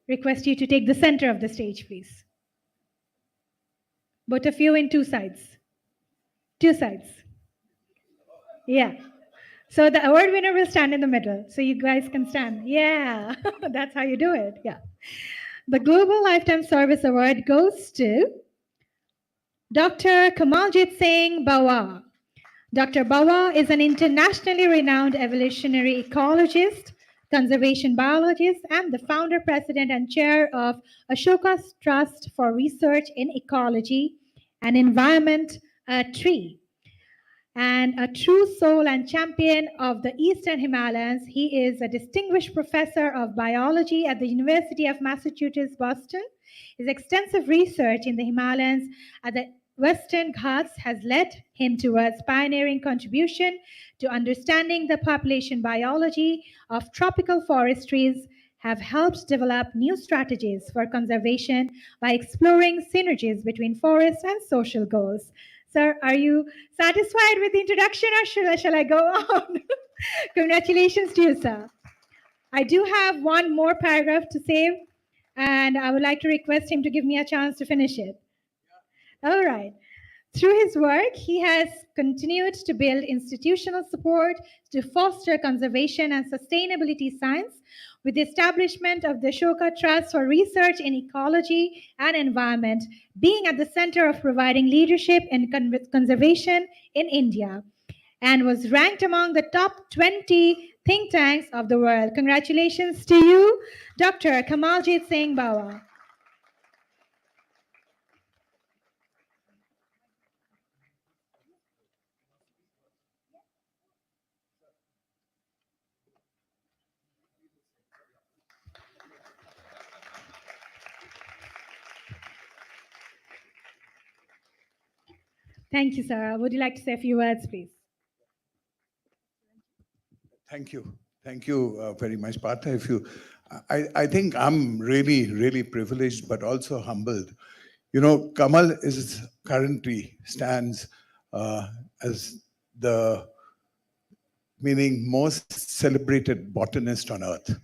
Request you to take the center of the stage, please. Both of you in two sides. Two sides. Yeah. So the award winner will stand in the middle. So you guys can stand. Yeah. That's how you do it. Yeah. The Global Lifetime Service Award goes to Dr. Kamaljit Singh Bawa. Dr. Bawa is an internationally renowned evolutionary ecologist, conservation biologist, and the founder, president, and chair of Ashoka's Trust for Research in Ecology and Environment, H-3. And a true soul and champion of the Eastern Himalayas, he is a distinguished professor of biology at the University of Massachusetts, Boston. His extensive research in the Himalayas at the Western Ghats has led him towards pioneering contribution to understanding the population biology of tropical forestries, have helped develop new strategies for conservation by exploring synergies between forest and social goals. Sir, are you satisfied with the introduction or shall I go on? Congratulations to you, sir. I do have one more paragraph to say, and I would like to request him to give me a chance to finish it. All right. Through his work, he has continued to build institutional support to foster conservation and sustainability science with the establishment of the Ashoka Trust for Research in Ecology and Environment, being at the center of providing leadership in conservation in India, and was ranked among the top 20 think tanks of the world. Congratulations to you, Dr. Kamaljit Singh Bawa. Thank you, Sarah. Would you like to say a few words, please? Thank you. Thank you very much, Partha. I think I'm really, really privileged, but also humbled. You know, Kamal is currently stands as the meaning most celebrated botanist on earth.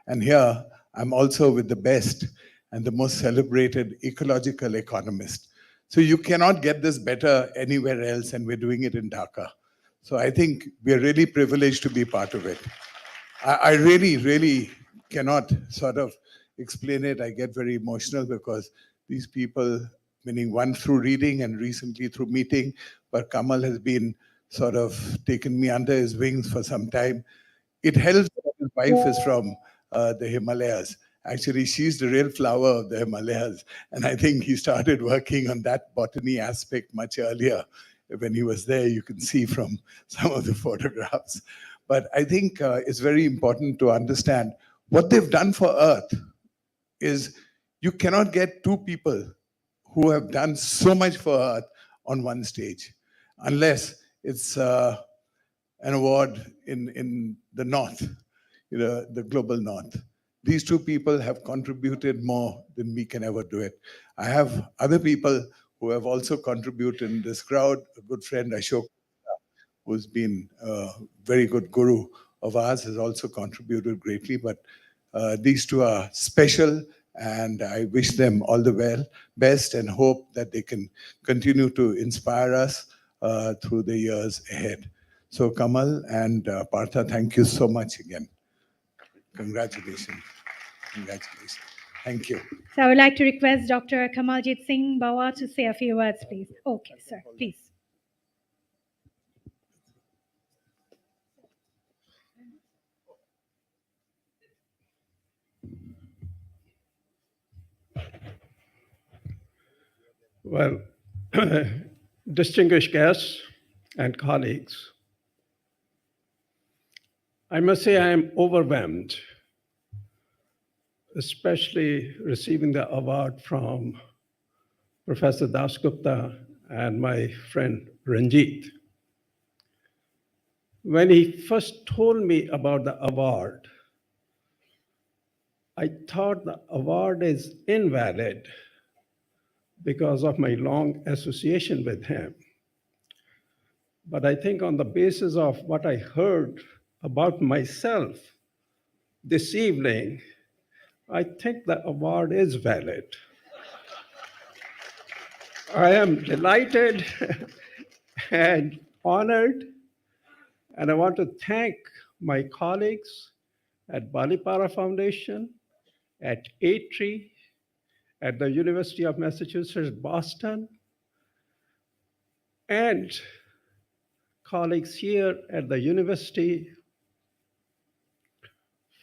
And here I'm also with the best and the most celebrated ecological economist. So you cannot get this better anywhere else, and we're doing it in Dhaka. So I think we're really privileged to be part of it. I really, really cannot sort of explain it. I get very emotional because these people, meaning one through reading and recently through meeting, but Kamal has been sort of taken me under his wings for some time. It helps that his wife is from the Himalayas. Actually, she's the real flower of the Himalayas. And I think he started working on that botany aspect much earlier. When he was there, you can see from some of the photographs. But I think it's very important to understand what they've done for Earth is you cannot get two people who have done so much for Earth on one stage, unless it's an award in the North, you know, the global North. These two people have contributed more than we can ever do it. I have other people who have also contributed in this crowd. A good friend, Ashok, who's been a very good guru of ours, has also contributed greatly. But these two are special, And I wish them all the best and hope that they can continue to inspire us through the years ahead. So Kamal and Partha, thank you so much again. Congratulations. Congratulations. Thank you. So I would like to request Dr. Kamaljit Singh Bawa to say a few words, please. Okay, sir, please. Well, distinguished guests and colleagues, I must say I am overwhelmed, especially receiving the award from Professor Dasgupta and my friend Ranjit. When he first told me about the award, I thought the award is invalid because of my long association with him. But I think on the basis of what I heard about myself this evening, I think the award is valid. I am delighted and honored, and I want to thank my colleagues at Balipara Foundation, at H-3, at the University of Massachusetts, Boston, and colleagues here at the university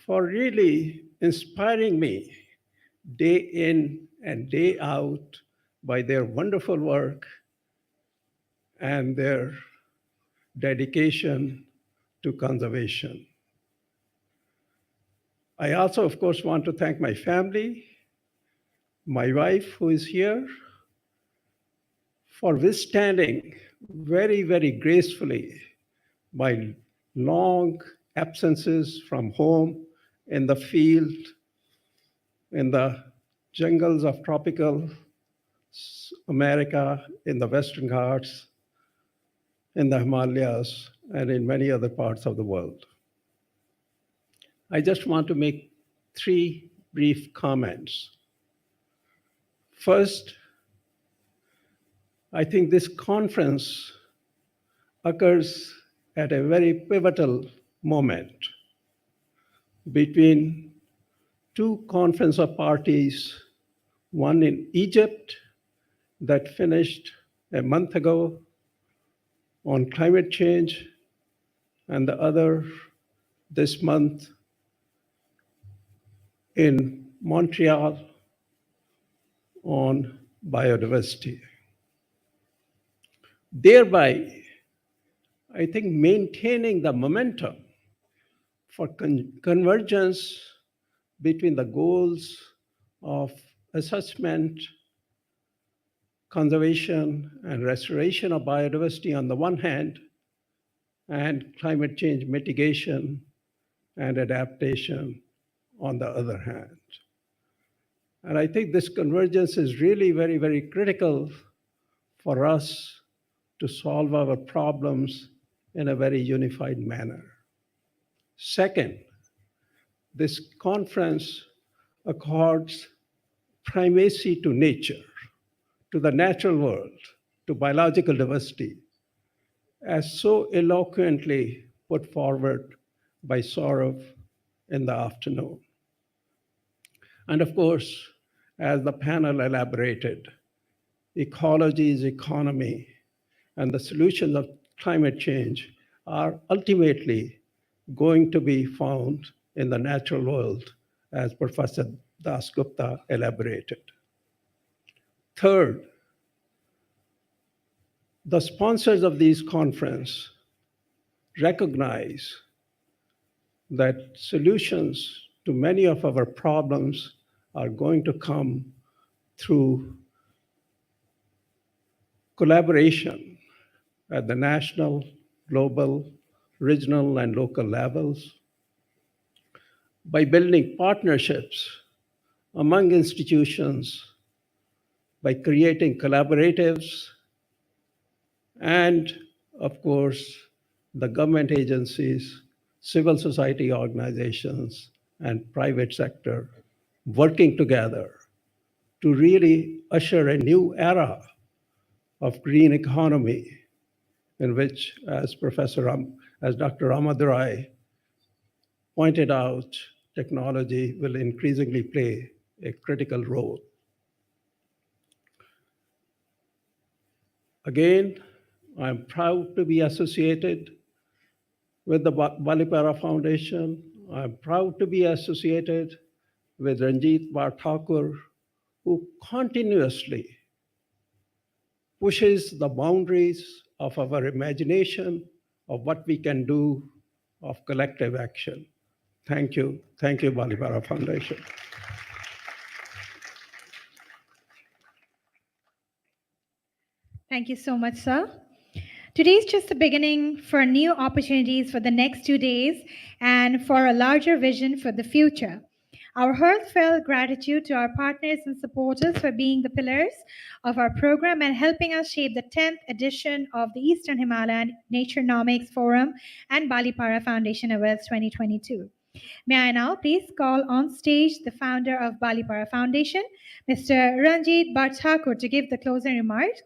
for really inspiring me day in and day out by their wonderful work and their dedication to conservation. I also, of course, want to thank my family, my wife who is here, for withstanding very, very gracefully my long absences from home, in the field, in the jungles of tropical America, in the Western Ghats, in the Himalayas, and in many other parts of the world. I just want to make 3 brief comments. First, I think this conference occurs at a very pivotal moment between 2 conference of parties, one in Egypt that finished a month ago on climate change, and the other this month in Montreal on biodiversity. Thereby, I think maintaining the momentum for convergence between the goals of assessment, conservation, and restoration of biodiversity on the one hand, and climate change mitigation and adaptation on the other hand. And I think this convergence is really very, very critical for us to solve our problems in a very unified manner. Second, this conference accords primacy to nature, to the natural world, to biological diversity, as so eloquently put forward by Saurav in the afternoon. And of course, as the panel elaborated, ecology is economy, and the solutions of climate change are ultimately going to be found in the natural world, as Professor Dasgupta elaborated. Third, the sponsors of these conferences recognize that solutions to many of our problems are going to come through collaboration at the national, global, regional, and local levels, by building partnerships among institutions, by creating collaboratives, and of course, the government agencies, civil society organizations, and private sector working together to really usher a new era of green economy in which, as as Dr. Ahmad Rai pointed out, technology will increasingly play a critical role. Again, I'm proud to be associated with the Balipara Foundation. I'm proud to be associated with Ranjit Thakur, who continuously pushes the boundaries of our imagination of what we can do of collective action. Thank you. Thank you, Balipara Foundation. Thank you so much, sir. Today's just the beginning for new opportunities for the next 2 days and for a larger vision for the future. Our heartfelt gratitude to our partners and supporters for being the pillars of our program and helping us shape the 10th edition of the Eastern Himalayan Naturenomics Forum and Balipara Foundation Awards 2022. May I now please call on stage the founder of Balipara Foundation, Mr. Ranjit Thakur, to give the closing remarks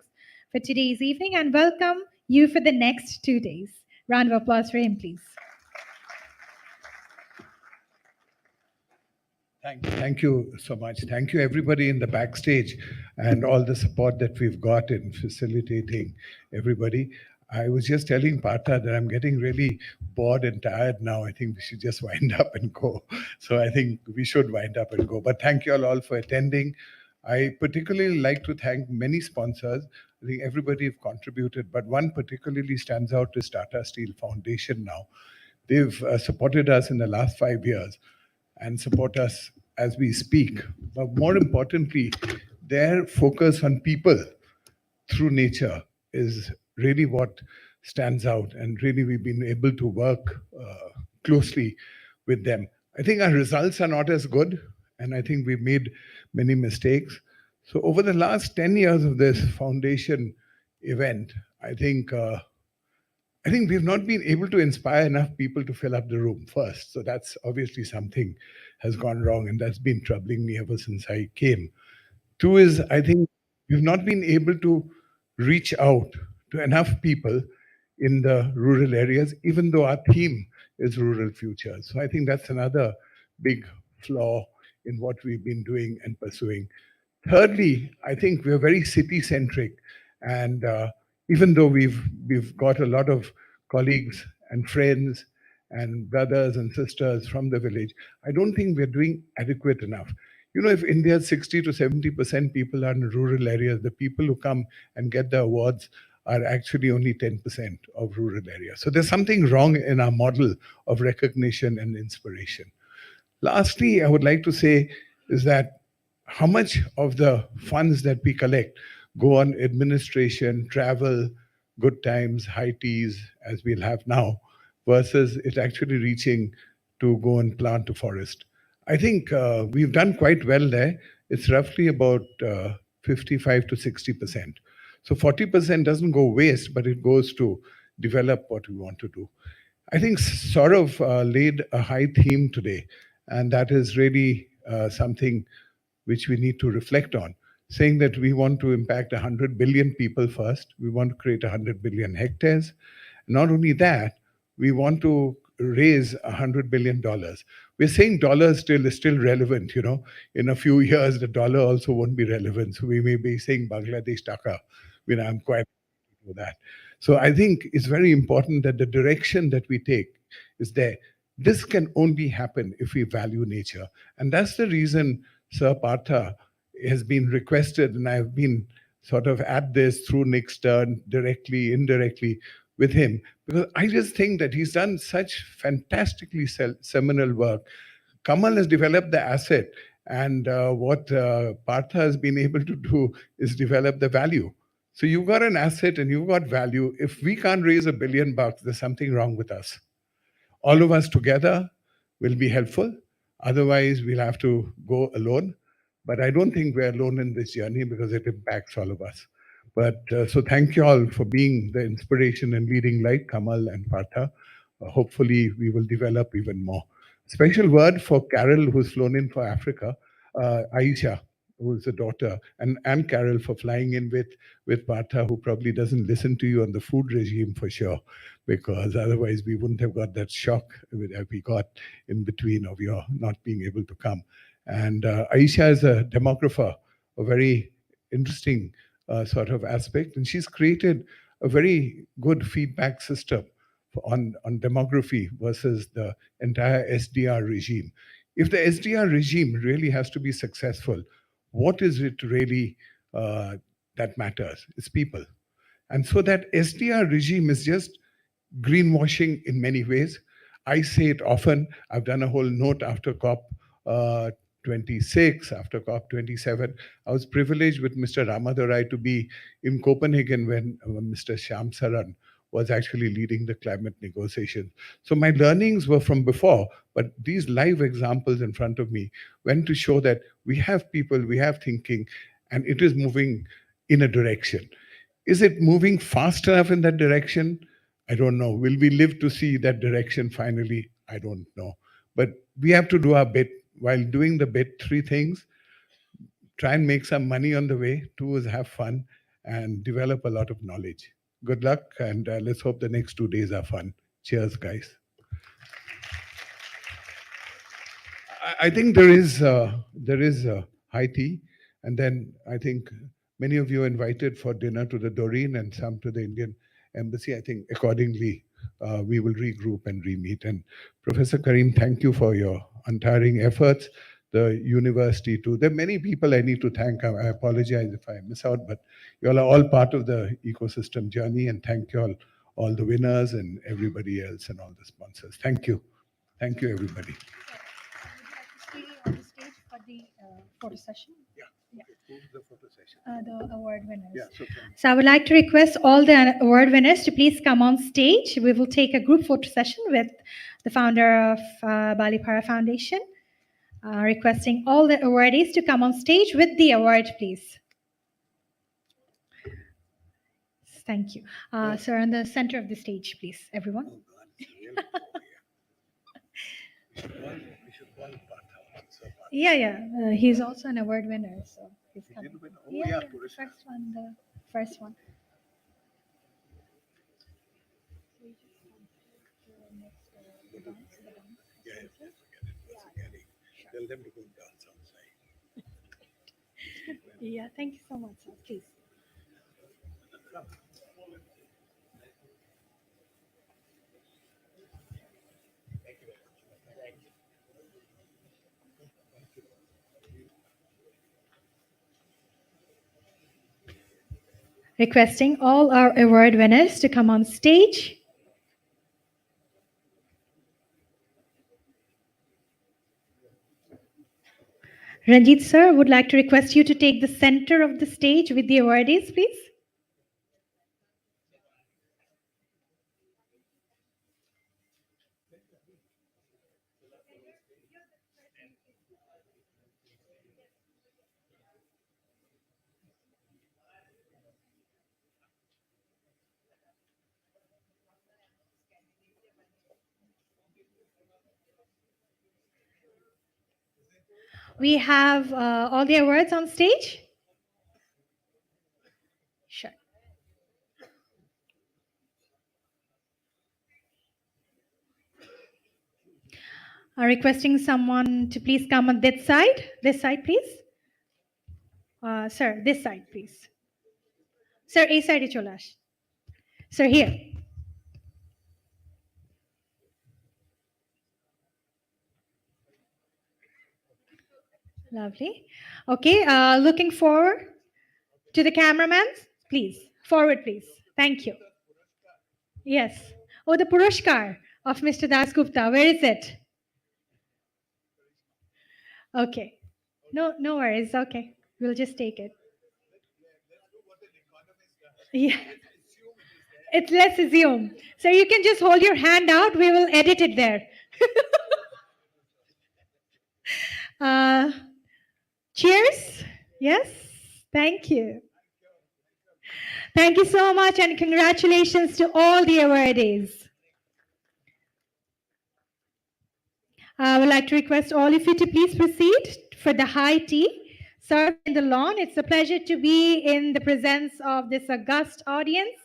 for today's evening and welcome you for the next 2 days. Round of applause for him, please. Thank you so much. Thank you, everybody in the backstage and all the support that we've got in facilitating everybody. I was just telling Partha that I'm getting really bored and tired now. I think we should just wind up and go. So I think we should wind up and go. But thank you all for attending. I particularly like to thank many sponsors. I think everybody have contributed, but one particularly stands out is Tata Steel Foundation now. They've supported us in the last 5 years and support us as we speak. But more importantly, their focus on people through nature is really what stands out. And really, we've been able to work closely with them. I think our results are not as good, and I think we've made many mistakes. So over the last 10 years of this foundation event, I think we've not been able to inspire enough people to fill up the room first. So that's obviously something has gone wrong, and that's been troubling me ever since I came. Two is, I think we've not been able to reach out to enough people in the rural areas, even though our theme is rural future. So I think that's another big flaw in what we've been doing and pursuing. Thirdly, I think we're very city-centric, and even though we've got a lot of colleagues and friends and brothers and sisters from the village, I don't think we're doing adequate enough. You know, if India's 60 to 70% people are in rural areas, the people who come and get the awards are actually only 10% of rural areas. So there's something wrong in our model of recognition and inspiration. Lastly, I would like to say is that how much of the funds that we collect go on administration, travel, good times, high teas, as we'll have now, versus it actually reaching to go and plant a forest. I think we've done quite well there. It's roughly about 55 to 60%. So 40% doesn't go waste, but it goes to develop what we want to do. I think Saurav laid a high theme today, and that is really something which we need to reflect on, saying that we want to impact 100 billion people first. We want to create 100 billion hectares. Not only that, we want to raise $100 billion. We're saying dollars is still relevant, you know. In a few years, the dollar also won't be relevant. So we may be saying Bangladesh taka. You know, I'm quite with that. So I think it's very important that the direction that we take is there. This can only happen if we value nature. And that's the reason Sir Partha has been requested, and I've been sort of at this through Nick Stern, directly, indirectly with him, because I just think that he's done such fantastically seminal work. Kamal has developed the asset, and what Partha has been able to do is develop the value. So you've got an asset and you've got value. If we can't raise $1 billion, there's something wrong with us. All of us together will be helpful. Otherwise, we'll have to go alone. But I don't think we're alone in this journey because it impacts all of us. But so thank you all for being the inspiration and leading light, Kamal and Partha. Hopefully, we will develop even more. Special word for Carol, who's flown in for Africa. Aisha, who's the daughter, and Carol for flying in with Partha, who probably doesn't listen to you on the food regime for sure, because otherwise we wouldn't have got that shock that we got in between of your not being able to come. And Aisha is a demographer, a very interesting sort of aspect, and she's created a very good feedback system on demography versus the entire SDR regime. If the SDR regime really has to be successful, what is it really that matters? It's people. And so that SDR regime is just greenwashing in many ways. I say it often. I've done a whole note after COP 26, after COP 27. I was privileged with Mr. Ramadorai to be in Copenhagen when Mr. Shyam Saran was actually leading the climate negotiation. So my learnings were from before, but these live examples in front of me went to show that we have people, we have thinking, and it is moving in a direction. Is it moving fast enough in that direction? I don't know. Will we live to see that direction finally? I don't know. But we have to do our bit. While doing the bit, 3 things: try and make some money on the way. 2 is have fun and develop a lot of knowledge. Good luck, and let's hope the next 2 days are fun. Cheers, guys. I think there is high tea, and then I think many of you are invited for dinner to the Doreen and some to the Indian Embassy. I think accordingly we will regroup and re-meet. And Professor Karim, thank you for your untiring efforts. The university too. There are many people I need to thank. I apologize if I miss out, but you all are all part of the ecosystem journey, and thank you all the winners and everybody else and all the sponsors. Thank you. Thank you, everybody. On the stage for the photo session. Yeah. The photo session. The award winners. Yeah, So I would like to request all the award winners to please come on stage. We will take a group photo session with the founder of Balipara Foundation. Requesting all the awardees to come on stage with the award, please. Thank you. Sir, on the center of the stage, please, everyone. Yeah. He's also an award winner, so he's coming. Yeah, the first one. Tell them to go dance outside. Yeah, thank you so much, sir. Please. Requesting all our award winners to come on stage. Ranjit sir, would like to request you to take the center of the stage with the awardees, please. We have all the awards on stage. Sure. Requesting someone to please come on this side. This side, please. Sir, this side, please. Sir, A side, Cholash. Sir, here. Lovely. Okay, looking forward to the cameraman. Please, forward, please. Thank you. Yes. Oh, the Purushkar of Mr. Das Gupta. Where is it? Okay. No worries. Okay. We'll just take it. Yeah. Let's assume. So you can just hold your hand out. We will edit it there. Cheers. Yes. Thank you. Thank you so much, and congratulations to all the awardees. I would like to request all of you to please proceed for the high tea served in the lawn. It's a pleasure to be in the presence of this august audience.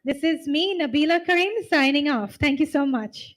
This is me, Nabila Karim, signing off. Thank you so much.